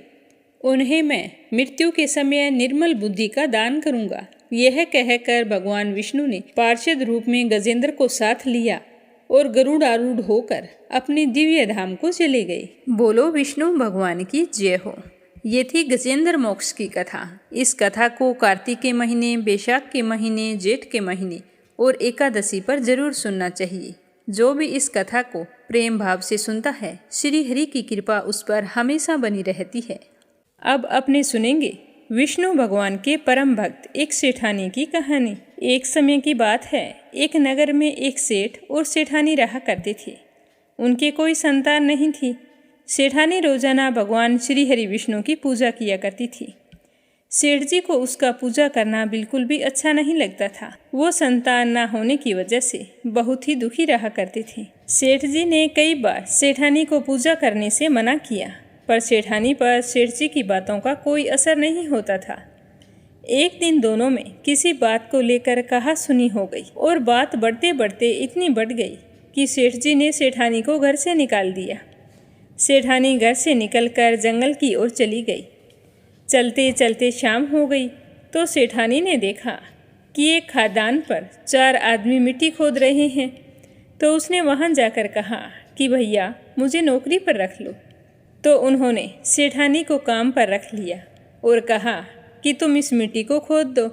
उन्हें मैं मृत्यु के समय निर्मल बुद्धि का दान करूंगा। यह कहकर भगवान विष्णु ने पार्षद रूप में गजेंद्र को साथ लिया और गरुड़ आरूढ़ होकर अपने दिव्य धाम को चले गए। बोलो विष्णु भगवान की जय हो। ये थी गजेंद्र मोक्ष की कथा। इस कथा को कार्तिक के महीने, बैसाख के महीने, जेठ के महीने और एकादशी पर जरूर सुनना चाहिए। जो भी इस कथा को प्रेम भाव से सुनता है, श्री हरि की कृपा उस पर हमेशा बनी रहती है। अब अपने सुनेंगे विष्णु भगवान के परम भक्त एक सेठानी की कहानी। एक समय की बात है, एक नगर में एक सेठ और सेठानी रहा करते थे। उनके कोई संतान नहीं थी। सेठानी रोजाना भगवान श्री हरि विष्णु की पूजा किया करती थी। सेठ जी को उसका पूजा करना बिल्कुल भी अच्छा नहीं लगता था। वो संतान न होने की वजह से बहुत ही दुखी रहा करते थे। सेठ जी ने कई बार सेठानी को पूजा करने से मना किया, पर सेठानी पर सेठ जी की बातों का कोई असर नहीं होता था। एक दिन दोनों में किसी बात को लेकर कहा सुनी हो गई और बात बढ़ते बढ़ते इतनी बढ़ गई कि सेठ जी ने सेठानी को घर से निकाल दिया। सेठानी घर से निकलकर जंगल की ओर चली गई। चलते चलते शाम हो गई तो सेठानी ने देखा कि एक खदान पर 4 आदमी मिट्टी खोद रहे हैं। तो उसने वहां जाकर कहा कि भैया, मुझे नौकरी पर रख लो। तो उन्होंने सेठानी को काम पर रख लिया और कहा कि तुम इस मिट्टी को खोद दो।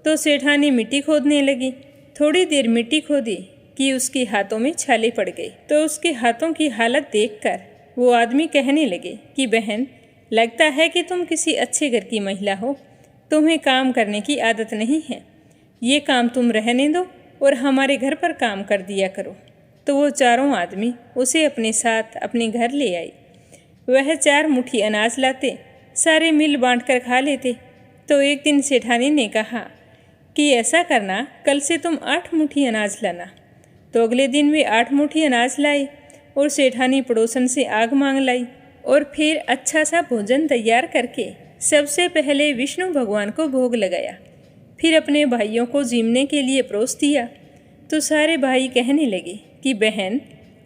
तो सेठानी मिट्टी खोदने लगी। थोड़ी देर मिट्टी खोदी कि उसके हाथों में छाले पड़ गए। तो उसके हाथों की हालत देखकर वो आदमी कहने लगे कि बहन, लगता है कि तुम किसी अच्छे घर की महिला हो, तुम्हें काम करने की आदत नहीं है। ये काम तुम रहने दो और हमारे घर पर काम कर दिया करो। तो वो चारों आदमी उसे अपने साथ अपने घर ले आई। वह 4 मुट्ठी अनाज लाते, सारे मिल बांट कर खा लेते। तो एक दिन सेठानी ने कहा कि ऐसा करना, कल से तुम 8 मुट्ठी अनाज लाना। तो अगले दिन वे 8 मुट्ठी अनाज लाए और सेठानी पड़ोसन से आग मांग लाई और फिर अच्छा सा भोजन तैयार करके सबसे पहले विष्णु भगवान को भोग लगाया। फिर अपने भाइयों को जीमने के लिए परोस दिया। तो सारे भाई कहने लगे कि बहन,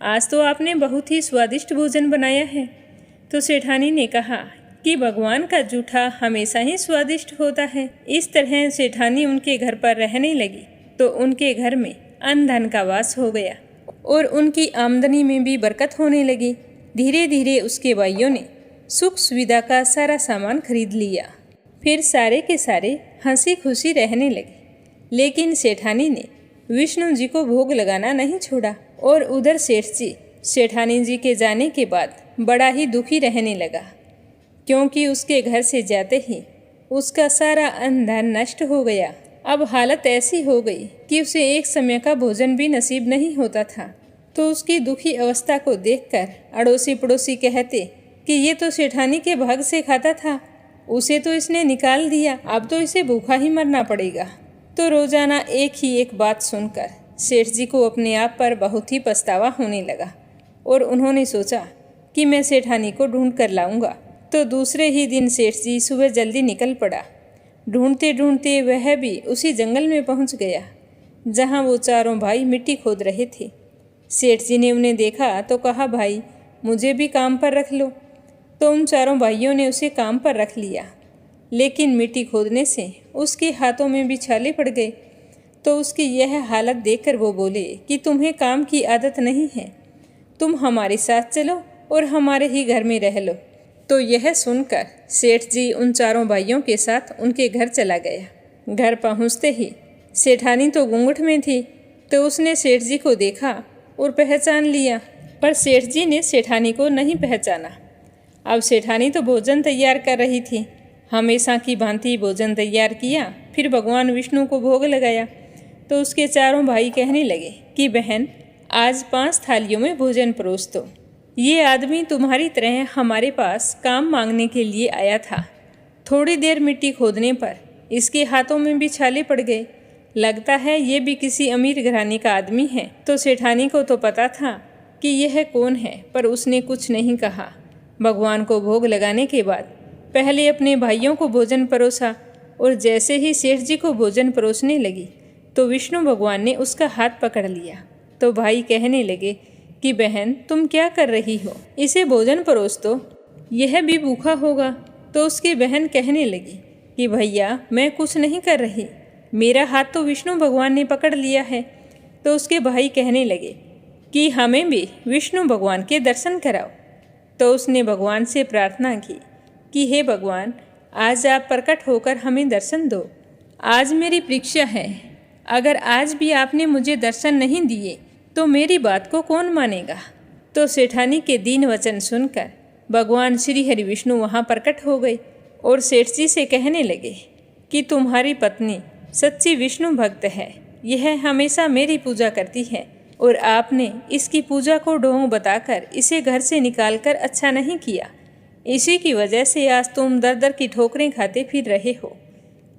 आज तो आपने बहुत ही स्वादिष्ट भोजन बनाया है। तो सेठानी ने कहा कि भगवान का जूठा हमेशा ही स्वादिष्ट होता है। इस तरह सेठानी उनके घर पर रहने लगी तो उनके घर में अन्न धन का वास हो गया और उनकी आमदनी में भी बरकत होने लगी। धीरे धीरे उसके भाइयों ने सुख सुविधा का सारा सामान खरीद लिया। फिर सारे के सारे हंसी खुशी रहने लगे। लेकिन सेठानी ने विष्णु जी को भोग लगाना नहीं छोड़ा और उधर सेठ जी सेठानी जी के जाने के बाद बड़ा ही दुखी रहने लगा, क्योंकि उसके घर से जाते ही उसका सारा अन्न धन नष्ट हो गया। अब हालत ऐसी हो गई कि उसे एक समय का भोजन भी नसीब नहीं होता था। तो उसकी दुखी अवस्था को देखकर अड़ोसी पड़ोसी कहते कि ये तो सेठानी के भाग से खाता था, उसे तो इसने निकाल दिया, अब तो इसे भूखा ही मरना पड़ेगा। तो रोजाना एक ही एक बात सुनकर सेठ जी को अपने आप पर बहुत ही पछतावा होने लगा और उन्होंने सोचा कि मैं सेठानी को ढूंढ कर लाऊंगा। तो दूसरे ही दिन सेठ जी सुबह जल्दी निकल पड़ा। ढूंढते ढूंढते वह भी उसी जंगल में पहुंच गया जहां वो चारों भाई मिट्टी खोद रहे थे। सेठ जी ने उन्हें देखा तो कहा, भाई मुझे भी काम पर रख लो। तो उन चारों भाइयों ने उसे काम पर रख लिया, लेकिन मिट्टी खोदने से उसके हाथों में भी छाले पड़ गए। तो उसकी यह हालत देखकर वो बोले कि तुम्हें काम की आदत नहीं है, तुम हमारे साथ चलो और हमारे ही घर में रह लो। तो यह सुनकर सेठ जी उन चारों भाइयों के साथ उनके घर चला गया। घर पहुंचते ही सेठानी तो घूंघट में थी, तो उसने सेठ जी को देखा और पहचान लिया, पर सेठ जी ने सेठानी को नहीं पहचाना। अब सेठानी तो भोजन तैयार कर रही थी। हमेशा की भांति भोजन तैयार किया, फिर भगवान विष्णु को भोग लगाया। तो उसके चारों भाई कहने लगे कि बहन, आज 5 थालियों में भोजन परोस दो। ये आदमी तुम्हारी तरह हमारे पास काम मांगने के लिए आया था। थोड़ी देर मिट्टी खोदने पर इसके हाथों में भी छाले पड़ गए। लगता है ये भी किसी अमीर घराने का आदमी है। तो सेठानी को तो पता था कि यह कौन है, पर उसने कुछ नहीं कहा। भगवान को भोग लगाने के बाद पहले अपने भाइयों को भोजन परोसा और जैसे ही सेठ जी को भोजन परोसने लगी तो विष्णु भगवान ने उसका हाथ पकड़ लिया। तो भाई कहने लगे कि बहन, तुम क्या कर रही हो, इसे भोजन परोस दो, यह भी भूखा होगा। तो उसकी बहन कहने लगी कि भैया, मैं कुछ नहीं कर रही, मेरा हाथ तो विष्णु भगवान ने पकड़ लिया है। तो उसके भाई कहने लगे कि हमें भी विष्णु भगवान के दर्शन कराओ। तो उसने भगवान से प्रार्थना की कि हे भगवान, आज आप प्रकट होकर हमें दर्शन दो। आज मेरी परीक्षा है, अगर आज भी आपने मुझे दर्शन नहीं दिए तो मेरी बात को कौन मानेगा। तो सेठानी के दीन वचन सुनकर भगवान श्री हरि विष्णु वहाँ प्रकट हो गए और सेठ जी से कहने लगे कि तुम्हारी पत्नी सच्ची विष्णु भक्त है, यह हमेशा मेरी पूजा करती है और आपने इसकी पूजा को ढोंग बताकर इसे घर से निकालकर अच्छा नहीं किया। इसी की वजह से आज तुम दर दर की ठोकरें खाते फिर रहे हो।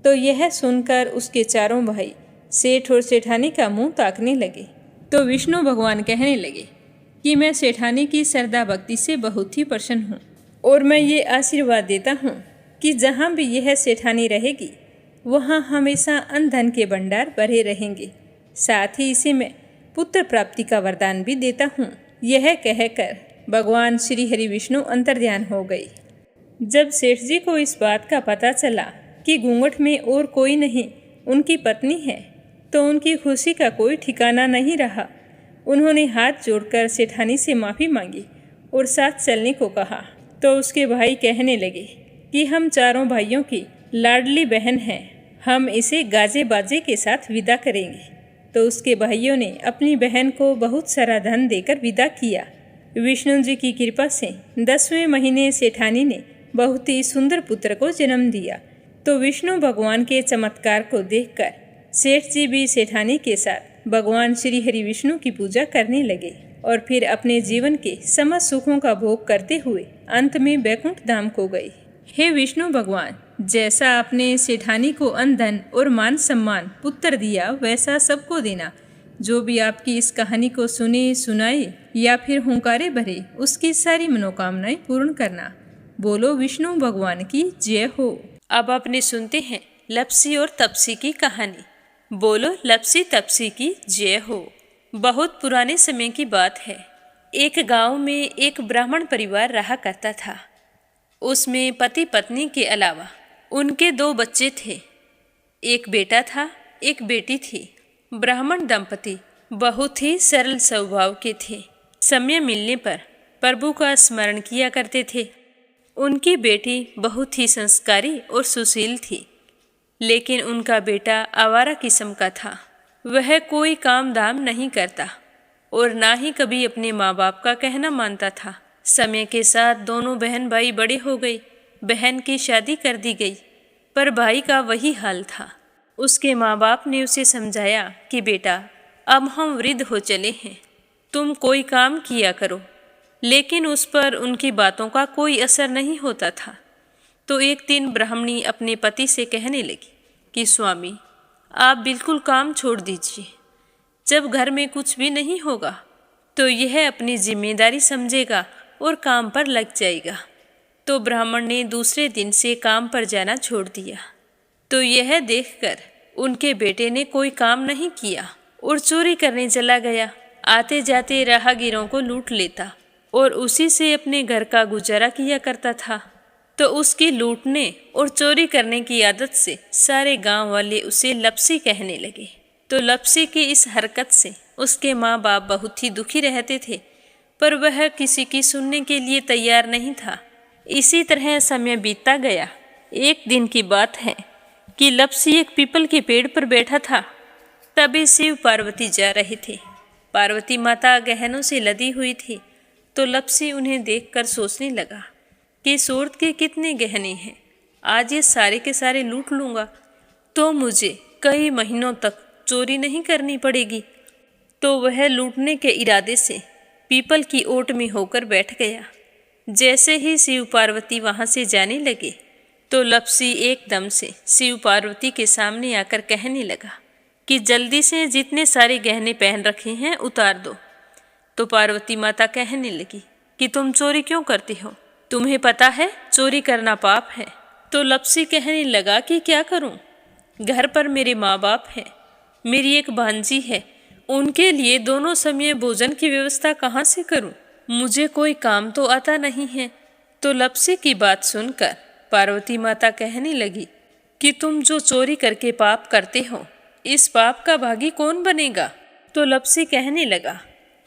तो यह सुनकर उसके चारों भाई सेठ और सेठानी का मुंह ताकने लगे। तो विष्णु भगवान कहने लगे कि मैं सेठानी की श्रद्धा भक्ति से बहुत ही प्रसन्न हूँ और मैं ये आशीर्वाद देता हूँ कि जहाँ भी यह सेठानी रहेगी वहाँ हमेशा अन्न धन के भंडार भरे रहेंगे। साथ ही इसे मैं पुत्र प्राप्ति का वरदान भी देता हूँ। यह कहकर भगवान श्री हरि विष्णु अंतर्ध्यान हो गई। जब सेठ जी को इस बात का पता चला कि घूंघट में और कोई नहीं उनकी पत्नी है, तो उनकी खुशी का कोई ठिकाना नहीं रहा। उन्होंने हाथ जोड़कर सेठानी से माफ़ी मांगी और साथ चलने को कहा। तो उसके भाई कहने लगे कि हम चारों भाइयों की लाडली बहन हैं, हम इसे गाजे बाजे के साथ विदा करेंगे। तो उसके भाइयों ने अपनी बहन को बहुत सारा धन देकर विदा किया। विष्णु जी की कृपा से 10वें महीने सेठानी ने बहुत ही सुंदर पुत्र को जन्म दिया। तो विष्णु भगवान के चमत्कार को देखकर सेठ जी भी सेठानी के साथ भगवान श्री हरि विष्णु की पूजा करने लगे और फिर अपने जीवन के समस्त सुखों का भोग करते हुए अंत में बैकुंठ धाम को गए। हे विष्णु भगवान, जैसा आपने सेठानी को अन्न धन और मान सम्मान पुत्र दिया, वैसा सबको देना। जो भी आपकी इस कहानी को सुने, सुनाए या फिर हुंकारे भरे, उसकी सारी मनोकामनाएं पूर्ण करना। बोलो विष्णु भगवान की जय हो। अब अपने सुनते हैं लप्सी और तपसी की कहानी। बोलो लप्सी तपसी की जय हो। बहुत पुराने समय की बात है। एक गांव में एक ब्राह्मण परिवार रहा करता था। उसमें पति पत्नी के अलावा उनके 2 बच्चे थे। एक बेटा था, एक बेटी थी। ब्राह्मण दंपति बहुत ही सरल स्वभाव के थे। समय मिलने पर प्रभु का स्मरण किया करते थे। उनकी बेटी बहुत ही संस्कारी और सुशील थी, लेकिन उनका बेटा आवारा किस्म का था। वह कोई काम धाम नहीं करता और ना ही कभी अपने माँ बाप का कहना मानता था। समय के साथ दोनों बहन भाई बड़े हो गए। बहन की शादी कर दी गई, पर भाई का वही हाल था। उसके माँ बाप ने उसे समझाया कि बेटा, अब हम वृद्ध हो चले हैं, तुम कोई काम किया करो। लेकिन उस पर उनकी बातों का कोई असर नहीं होता था। तो एक दिन ब्राह्मणी अपने पति से कहने लगी कि स्वामी, आप बिल्कुल काम छोड़ दीजिए। जब घर में कुछ भी नहीं होगा तो यह अपनी जिम्मेदारी समझेगा और काम पर लग जाएगा। तो ब्राह्मण ने दूसरे दिन से काम पर जाना छोड़ दिया। तो यह देखकर उनके बेटे ने कोई काम नहीं किया और चोरी करने चला गया। आते जाते राहगीरों को लूट लेता और उसी से अपने घर का गुजारा किया करता था। तो उसकी लूटने और चोरी करने की आदत से सारे गांव वाले उसे लप्सी कहने लगे। तो लप्सी की इस हरकत से उसके माँ बाप बहुत ही दुखी रहते थे, पर वह किसी की सुनने के लिए तैयार नहीं था। इसी तरह समय बीतता गया। एक दिन की बात है कि लप्सी एक पीपल के पेड़ पर बैठा था। तभी शिव पार्वती जा रहे थे। पार्वती माता गहनों से लदी हुई थी। तो लप्सी उन्हें देखकर सोचने लगा कि सूरत के कितने गहने हैं, आज ये सारे के सारे लूट लूँगा तो मुझे कई महीनों तक चोरी नहीं करनी पड़ेगी। तो वह लूटने के इरादे से पीपल की ओट में होकर बैठ गया। जैसे ही शिव पार्वती वहाँ से जाने लगे तो लप्सी एकदम से शिव पार्वती के सामने आकर कहने लगा कि जल्दी से जितने सारे गहने पहन रखे हैं उतार दो। तो पार्वती माता कहने लगी कि तुम चोरी क्यों करती हो, तुम्हें पता है चोरी करना पाप है। तो लप्सी कहने लगा कि क्या करूं, घर पर मेरे माँ बाप हैं, मेरी एक भांजी है, उनके लिए दोनों समय भोजन की व्यवस्था कहाँ से करूं, मुझे कोई काम तो आता नहीं है। तो लप्सी की बात सुनकर पार्वती माता कहने लगी कि तुम जो चोरी करके पाप करते हो, इस पाप का भागी कौन बनेगा। तो लप्सी कहने लगा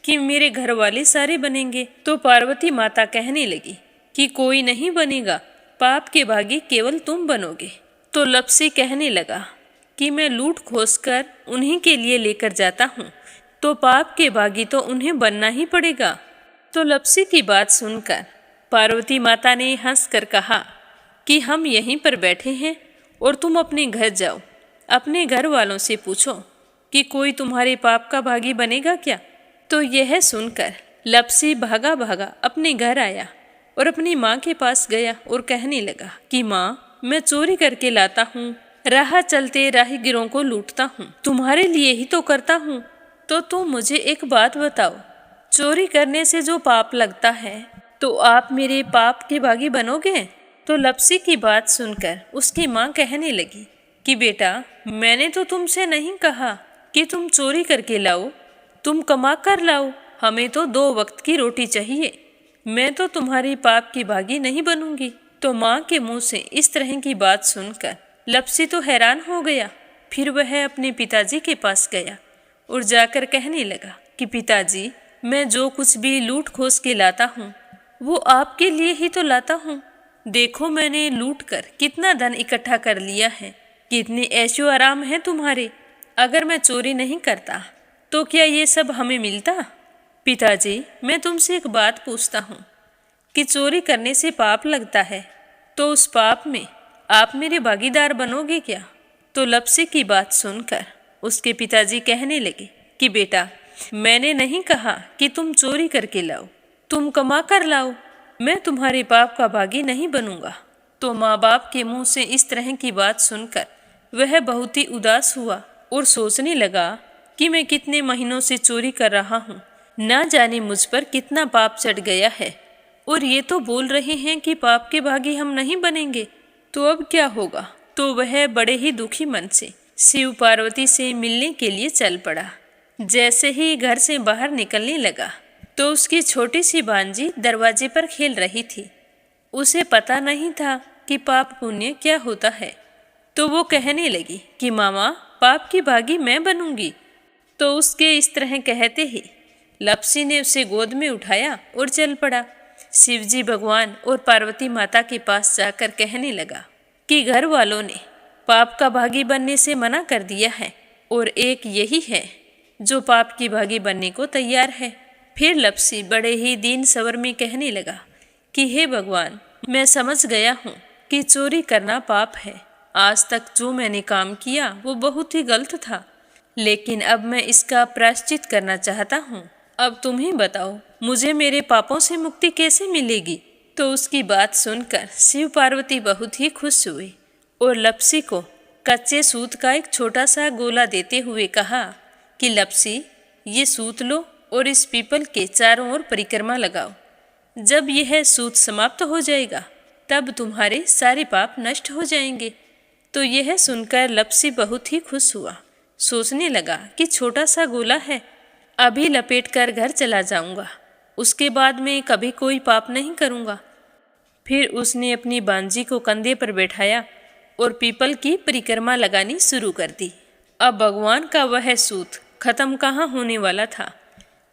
कि मेरे घर वाले सारे बनेंगे। तो पार्वती माता कहने लगी कि कोई नहीं बनेगा, पाप के भागी केवल तुम बनोगे। तो लप्सी कहने लगा कि मैं लूट खोस कर उन्हीं के लिए लेकर जाता हूँ, तो पाप के भागी तो उन्हें बनना ही पड़ेगा। तो लप्सी की बात सुनकर पार्वती माता ने हंसकर कहा कि हम यहीं पर बैठे हैं और तुम अपने घर जाओ, अपने घर वालों से पूछो कि कोई तुम्हारे पाप का भागी बनेगा क्या। तो यह सुनकर लप्सी भागा भागा अपने घर आया और अपनी माँ के पास गया और कहने लगा कि माँ, मैं चोरी करके लाता हूँ, राह चलते राहगीरों को लूटता हूँ, तुम्हारे लिए ही तो करता हूँ। तो तुम मुझे एक बात बताओ, चोरी करने से जो पाप लगता है तो आप मेरे पाप के भागी बनोगे। तो लप्सी की बात सुनकर उसकी माँ कहने लगी कि बेटा, मैंने तो तुमसे नहीं कहा कि तुम चोरी करके लाओ, तुम कमा कर लाओ, हमें तो 2 वक्त की रोटी चाहिए, मैं तो तुम्हारी पाप की भागी नहीं बनूंगी। तो माँ के मुंह से इस तरह की बात सुनकर लप्सी तो हैरान हो गया। फिर वह अपने पिताजी के पास गया और जाकर कहने लगा कि पिताजी, मैं जो कुछ भी लूट खोस के लाता हूँ वो आपके लिए ही तो लाता हूँ। देखो मैंने लूट कर कितना धन इकट्ठा कर लिया है, कितने ऐशो आराम हैं तुम्हारे। अगर मैं चोरी नहीं करता तो क्या ये सब हमें मिलता। पिताजी, मैं तुमसे एक बात पूछता हूँ कि चोरी करने से पाप लगता है, तो उस पाप में आप मेरे भागीदार बनोगे क्या। तो लप्सी की बात सुनकर उसके पिताजी कहने लगे कि बेटा, मैंने नहीं कहा कि तुम चोरी करके लाओ, तुम कमा कर लाओ, मैं तुम्हारे पाप का भागी नहीं बनूंगा। तो माँ बाप के मुंह से इस तरह की बात सुनकर वह बहुत ही उदास हुआ और सोचने लगा कि मैं कितने महीनों से चोरी कर रहा हूँ, ना जाने मुझ पर कितना पाप चढ़ गया है। और ये तो बोल रहे हैं कि पाप के भागी हम नहीं बनेंगे, तो अब क्या होगा। तो वह बड़े ही दुखी मन से शिव पार्वती से मिलने के लिए चल पड़ा। जैसे ही घर से बाहर निकलने लगा तो उसकी छोटी सी भांजी दरवाजे पर खेल रही थी। उसे पता नहीं था कि पाप पुण्य क्या होता है, तो वो कहने लगी कि मामा, पाप की भागी मैं बनूंगी। तो उसके इस तरह कहते ही लपसी ने उसे गोद में उठाया और चल पड़ा। शिवजी भगवान और पार्वती माता के पास जाकर कहने लगा कि घर वालों ने पाप का भागी बनने से मना कर दिया है और एक यही है जो पाप की भागी बनने को तैयार है। फिर लपसी बड़े ही दीन स्वर में कहने लगा कि हे भगवान, मैं समझ गया हूँ कि चोरी करना पाप है। आज तक जो मैंने काम किया वो बहुत ही गलत था, लेकिन अब मैं इसका प्रायश्चित करना चाहता हूँ। अब तुम ही बताओ, मुझे मेरे पापों से मुक्ति कैसे मिलेगी। तो उसकी बात सुनकर शिव पार्वती बहुत ही खुश हुए और लपसी को कच्चे सूत का एक छोटा सा गोला देते हुए कहा कि लपसी, ये सूत लो और इस पीपल के चारों ओर परिक्रमा लगाओ। जब यह सूत समाप्त हो जाएगा तब तुम्हारे सारे पाप नष्ट हो जाएंगे। तो यह सुनकर लपसी बहुत ही खुश हुआ। सोचने लगा कि छोटा सा गोला है, अभी लपेट कर घर चला जाऊंगा, उसके बाद में कभी कोई पाप नहीं करूंगा। फिर उसने अपनी बांजी को कंधे पर बैठाया और पीपल की परिक्रमा लगानी शुरू कर दी। अब भगवान का वह सूत खत्म कहाँ होने वाला था।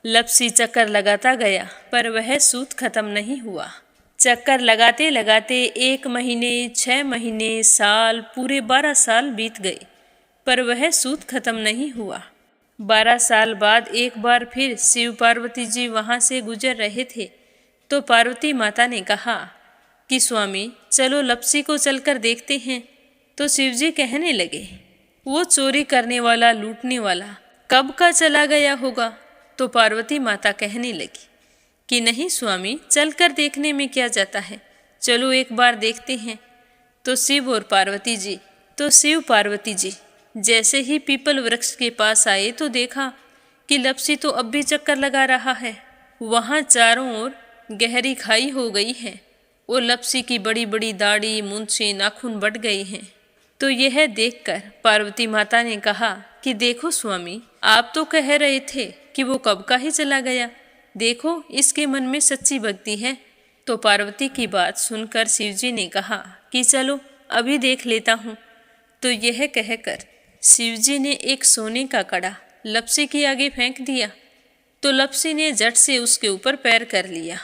लपसी चक्कर लगाता गया पर वह सूत खत्म नहीं हुआ। चक्कर लगाते लगाते 1 महीने, 6 महीने, साल, पूरे 12 साल बीत गए, पर वह सूत खत्म नहीं हुआ। 12 साल बाद एक बार फिर शिव पार्वती जी वहाँ से गुजर रहे थे, तो पार्वती माता ने कहा कि स्वामी, चलो लपसी को चलकर देखते हैं। तो शिवजी कहने लगे, वो चोरी करने वाला, लूटने वाला कब का चला गया होगा। तो पार्वती माता कहने लगी कि नहीं स्वामी, चलकर देखने में क्या जाता है, चलो एक बार देखते हैं। तो शिव पार्वती जी जैसे ही पीपल वृक्ष के पास आए तो देखा कि लपसी तो अब भी चक्कर लगा रहा है। वहाँ चारों ओर गहरी खाई हो गई है और लपसी की बड़ी बड़ी दाढ़ी, मूंछें, नाखून बढ़ गए हैं। तो यह देखकर पार्वती माता ने कहा कि देखो स्वामी, आप तो कह रहे थे कि वो कब का ही चला गया, देखो इसके मन में सच्ची भक्ति है। तो पार्वती की बात सुनकर शिवजी ने कहा कि चलो अभी देख लेता हूँ। तो यह कहकर शिवजी ने एक सोने का कड़ा लपसी के आगे फेंक दिया। तो लपसी ने झट से उसके ऊपर पैर कर लिया।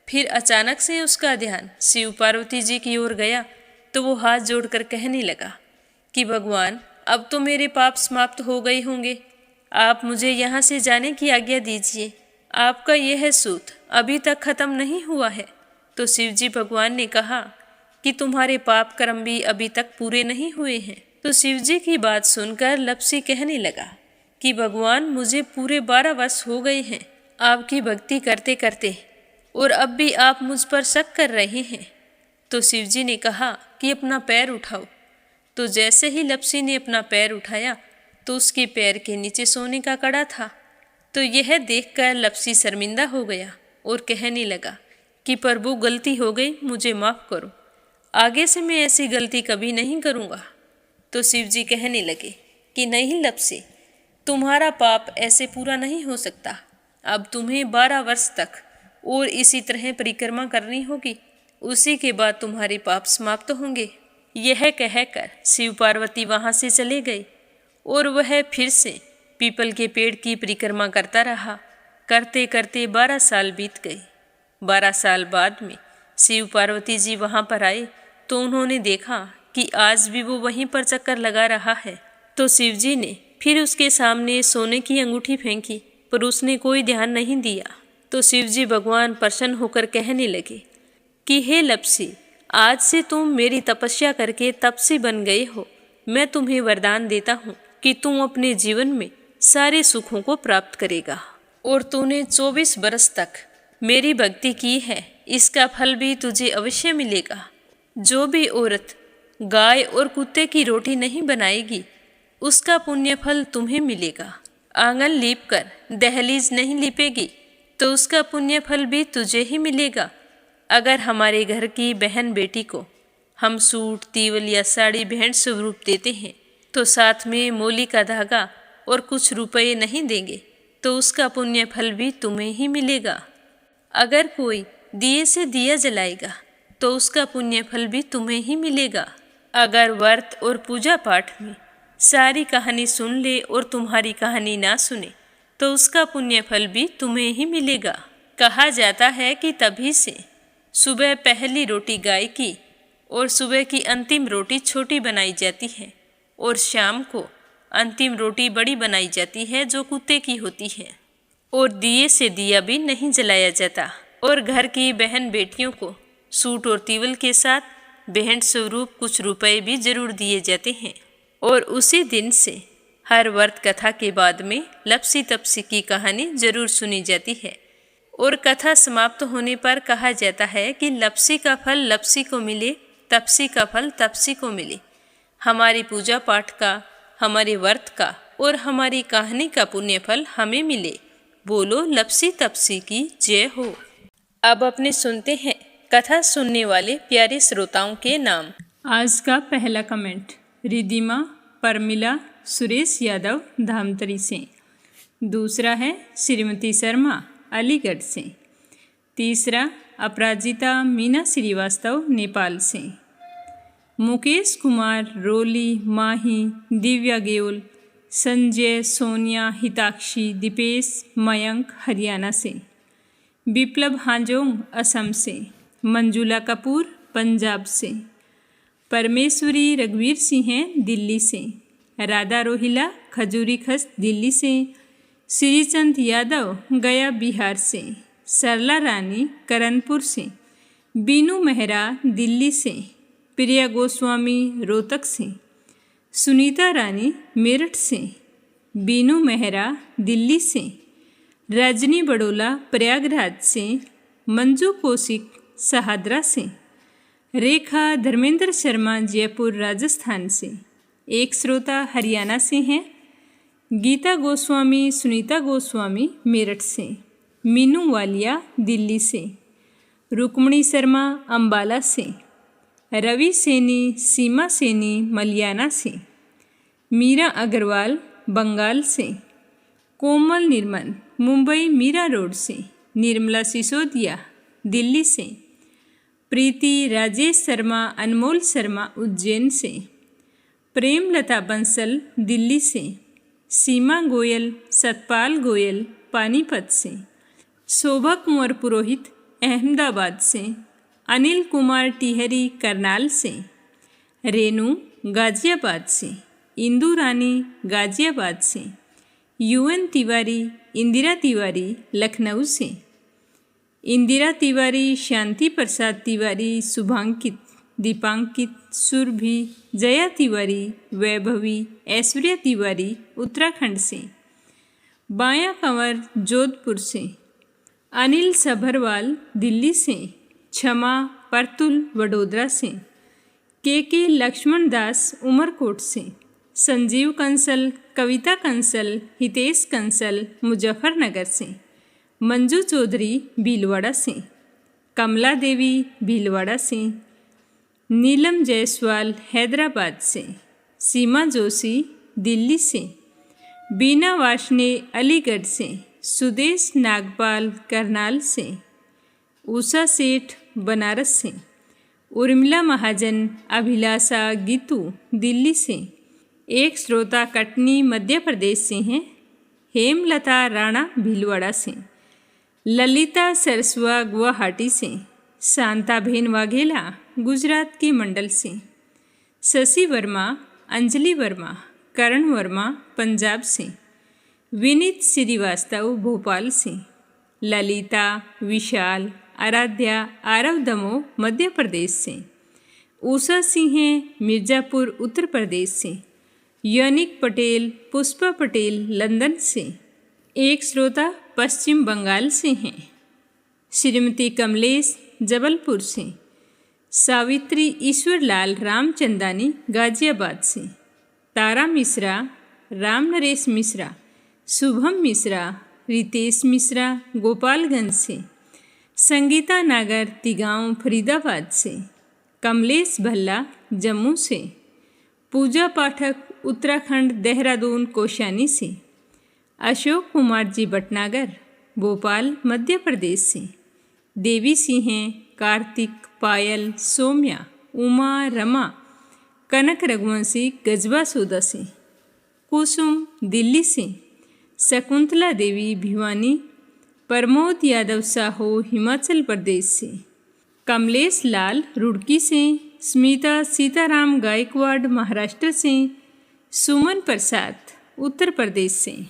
फिर अचानक से उसका ध्यान शिव पार्वती जी की ओर गया, तो वो हाथ जोड़कर कहने लगा कि भगवान, अब तो मेरे पाप समाप्त हो गए होंगे, आप मुझे यहाँ से जाने की आज्ञा दीजिए। आपका यह सूत अभी तक खत्म नहीं हुआ है। तो शिवजी भगवान ने कहा कि तुम्हारे पाप कर्म भी अभी तक पूरे नहीं हुए हैं। तो शिवजी की बात सुनकर लपसी कहने लगा कि भगवान, मुझे पूरे 12 वर्ष हो गए हैं आपकी भक्ति करते करते, और अब भी आप मुझ पर शक कर रहे हैं। तो शिवजी ने कहा कि अपना पैर उठाओ। तो जैसे ही लपसी ने अपना पैर उठाया तो उसके पैर के नीचे सोने का कड़ा था। तो यह देखकर लपसी शर्मिंदा हो गया और कहने लगा कि प्रभु, गलती हो गई, मुझे माफ़ करो, आगे से मैं ऐसी गलती कभी नहीं करूँगा। तो शिवजी कहने लगे कि नहीं लपसी, तुम्हारा पाप ऐसे पूरा नहीं हो सकता। अब तुम्हें 12 वर्ष तक और इसी तरह परिक्रमा करनी होगी, उसी के बाद तुम्हारे पाप समाप्त होंगे। यह कहकर शिव पार्वती वहाँ से चले गए और वह फिर से पीपल के पेड़ की परिक्रमा करता रहा। करते करते 12 साल बीत गए। 12 साल बाद में शिव पार्वती जी वहाँ पर आए तो उन्होंने देखा कि आज भी वो वहीं पर चक्कर लगा रहा है। तो शिवजी ने फिर उसके सामने सोने की अंगूठी फेंकी, पर उसने कोई ध्यान नहीं दिया। तो शिवजी भगवान प्रसन्न होकर कहने लगे कि हे लपसी, आज से तुम मेरी तपस्या करके तपसी बन गए हो। मैं तुम्हें वरदान देता हूँ कि तुम अपने जीवन में सारे सुखों को प्राप्त करेगा। और तूने 24 बरस तक मेरी भक्ति की है, इसका फल भी तुझे अवश्य मिलेगा। जो भी औरत गाय और कुत्ते की रोटी नहीं बनाएगी उसका पुण्य फल तुम्हें मिलेगा। आंगन लीप कर दहलीज नहीं लीपेगी तो उसका पुण्य फल भी तुझे ही मिलेगा। अगर हमारे घर की बहन बेटी को हम सूट तीवल या साड़ी भेंट स्वरूप देते हैं तो साथ में मोली का धागा और कुछ रुपए नहीं देंगे तो उसका पुण्य फल भी तुम्हें ही मिलेगा। अगर कोई दिए से दिया जलाएगा तो उसका पुण्य फल भी तुम्हें ही मिलेगा। अगर व्रत और पूजा पाठ में सारी कहानी सुन ले और तुम्हारी कहानी ना सुने तो उसका पुण्य फल भी तुम्हें ही मिलेगा। कहा जाता है कि तभी से सुबह पहली रोटी गाय की और सुबह की अंतिम रोटी छोटी बनाई जाती है और शाम को अंतिम रोटी बड़ी बनाई जाती है जो कुत्ते की होती है। और दिए से दिया भी नहीं जलाया जाता और घर की बहन बेटियों को सूट और तीवल के साथ भेंट स्वरूप कुछ रुपए भी जरूर दिए जाते हैं। और उसी दिन से हर व्रत कथा के बाद में लपसी तपसी की कहानी जरूर सुनी जाती है और कथा समाप्त होने पर कहा जाता है कि लपसी का फल लपसी को मिले, तपसी का फल तपसी को मिले। हमारी पूजा पाठ का, हमारे व्रत का और हमारी कहानी का पुण्य फल हमें मिले। बोलो लपसी तपसी की जय हो। अब अपने सुनते हैं कथा सुनने वाले प्यारे श्रोताओं के नाम। आज का पहला कमेंट रिदिमा परमिला सुरेश यादव धामतरी से। दूसरा है श्रीमती शर्मा अलीगढ़ से। तीसरा अपराजिता मीना श्रीवास्तव नेपाल से। मुकेश कुमार रोली माही दिव्या गेउल संजय सोनिया हिताक्षी दीपेश मयंक हरियाणा से। विप्लव हांजोंग असम से। मंजुला कपूर पंजाब से। परमेश्वरी रघुवीर सिंह दिल्ली से। राधा रोहिला खजूरी खस दिल्ली से। श्रीचंद यादव गया बिहार से। सरला रानी करनपुर से। बीनू मेहरा दिल्ली से। प्रिया गोस्वामी रोहतक से। सुनीता रानी मेरठ से। बीनू मेहरा दिल्ली से। रजनी बड़ोला प्रयागराज से। मंजू कौशिक सहादरा से। रेखा धर्मेंद्र शर्मा जयपुर राजस्थान से। एक श्रोता हरियाणा से हैं। गीता गोस्वामी सुनीता गोस्वामी मेरठ से। मीनू वालिया दिल्ली से। रुक्मणी शर्मा अंबाला से। रवि सैनी सीमा सैनी मलियाना से। मीरा अग्रवाल बंगाल से। कोमल निर्मल मुंबई मीरा रोड से। निर्मला सिसोदिया दिल्ली से। प्रीति राजेश शर्मा अनमोल शर्मा उज्जैन से। प्रेमलता बंसल दिल्ली से। सीमा गोयल सतपाल गोयल पानीपत से। शोभा कुंवर पुरोहित अहमदाबाद से। अनिल कुमार टिहरी करनाल से। रेनू गाजियाबाद से। इंदू रानी गाजियाबाद से। यूएन तिवारी इंदिरा तिवारी लखनऊ से। इंदिरा तिवारी शांति प्रसाद तिवारी शुभांकित दीपांकित सुरभि जया तिवारी वैभवी ऐश्वर्या तिवारी उत्तराखंड से। बाया कंवर जोधपुर से। अनिल सभरवाल दिल्ली से। क्षमा परतुल वडोदरा से। के लक्ष्मण दास उमरकोट से। संजीव कंसल कविता कंसल हितेश कंसल मुजफ्फरनगर से। मंजू चौधरी भीलवाड़ा से। कमला देवी भीलवाड़ा से। नीलम जायसवाल हैदराबाद से। सीमा जोशी दिल्ली से। बीना वाशने अलीगढ़ से। सुदेश नागपाल करनाल से। उषा सेठ बनारस से। उर्मिला महाजन अभिलाषा गीतू दिल्ली से। एक श्रोता कटनी मध्य प्रदेश से हैं। हेमलता राणा भीलवाड़ा से। ललिता सरसुआ गुवाहाटी से। शांताबेन वाघेला गुजरात के मंडल से। शशि वर्मा अंजलि वर्मा करण वर्मा पंजाब से। विनीत श्रीवास्तव भोपाल से। ललिता विशाल आराध्या आरव दमोह मध्य प्रदेश से। उषा सिंह मिर्ज़ापुर उत्तर प्रदेश से। यौनिक पटेल पुष्पा पटेल लंदन से। एक श्रोता पश्चिम बंगाल से हैं। श्रीमती कमलेश जबलपुर से। सावित्री ईश्वरलाल रामचंदानी गाजियाबाद से, तारा मिश्रा, राम नरेश मिश्रा, शुभम मिश्रा, रितेश मिश्रा गोपालगंज से, संगीता नागर तिगांव फरीदाबाद से, कमलेश भल्ला जम्मू से, पूजा पाठक उत्तराखंड देहरादून कोशानी से, अशोक कुमार जी भटनागर भोपाल मध्य प्रदेश से, देवी सिंह कार्तिक पायल सौम्या उमा रमा कनक रघुवंशी गजबा सौदा से, कुसुम दिल्ली से, शकुंतला देवी भिवानी, प्रमोद यादव साहू हिमाचल प्रदेश से, कमलेश लाल रुड़की से, स्मिता सीताराम गायकवाड़ महाराष्ट्र से, सुमन प्रसाद उत्तर प्रदेश से।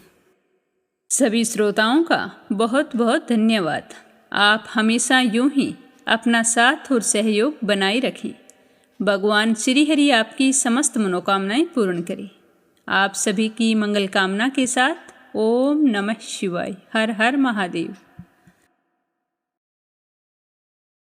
सभी श्रोताओं का बहुत बहुत धन्यवाद। आप हमेशा यूं ही अपना साथ और सहयोग बनाए रखें। भगवान श्री हरि आपकी समस्त मनोकामनाएं पूर्ण करें। आप सभी की मंगल कामना के साथ ओम नमः शिवाय। हर हर महादेव।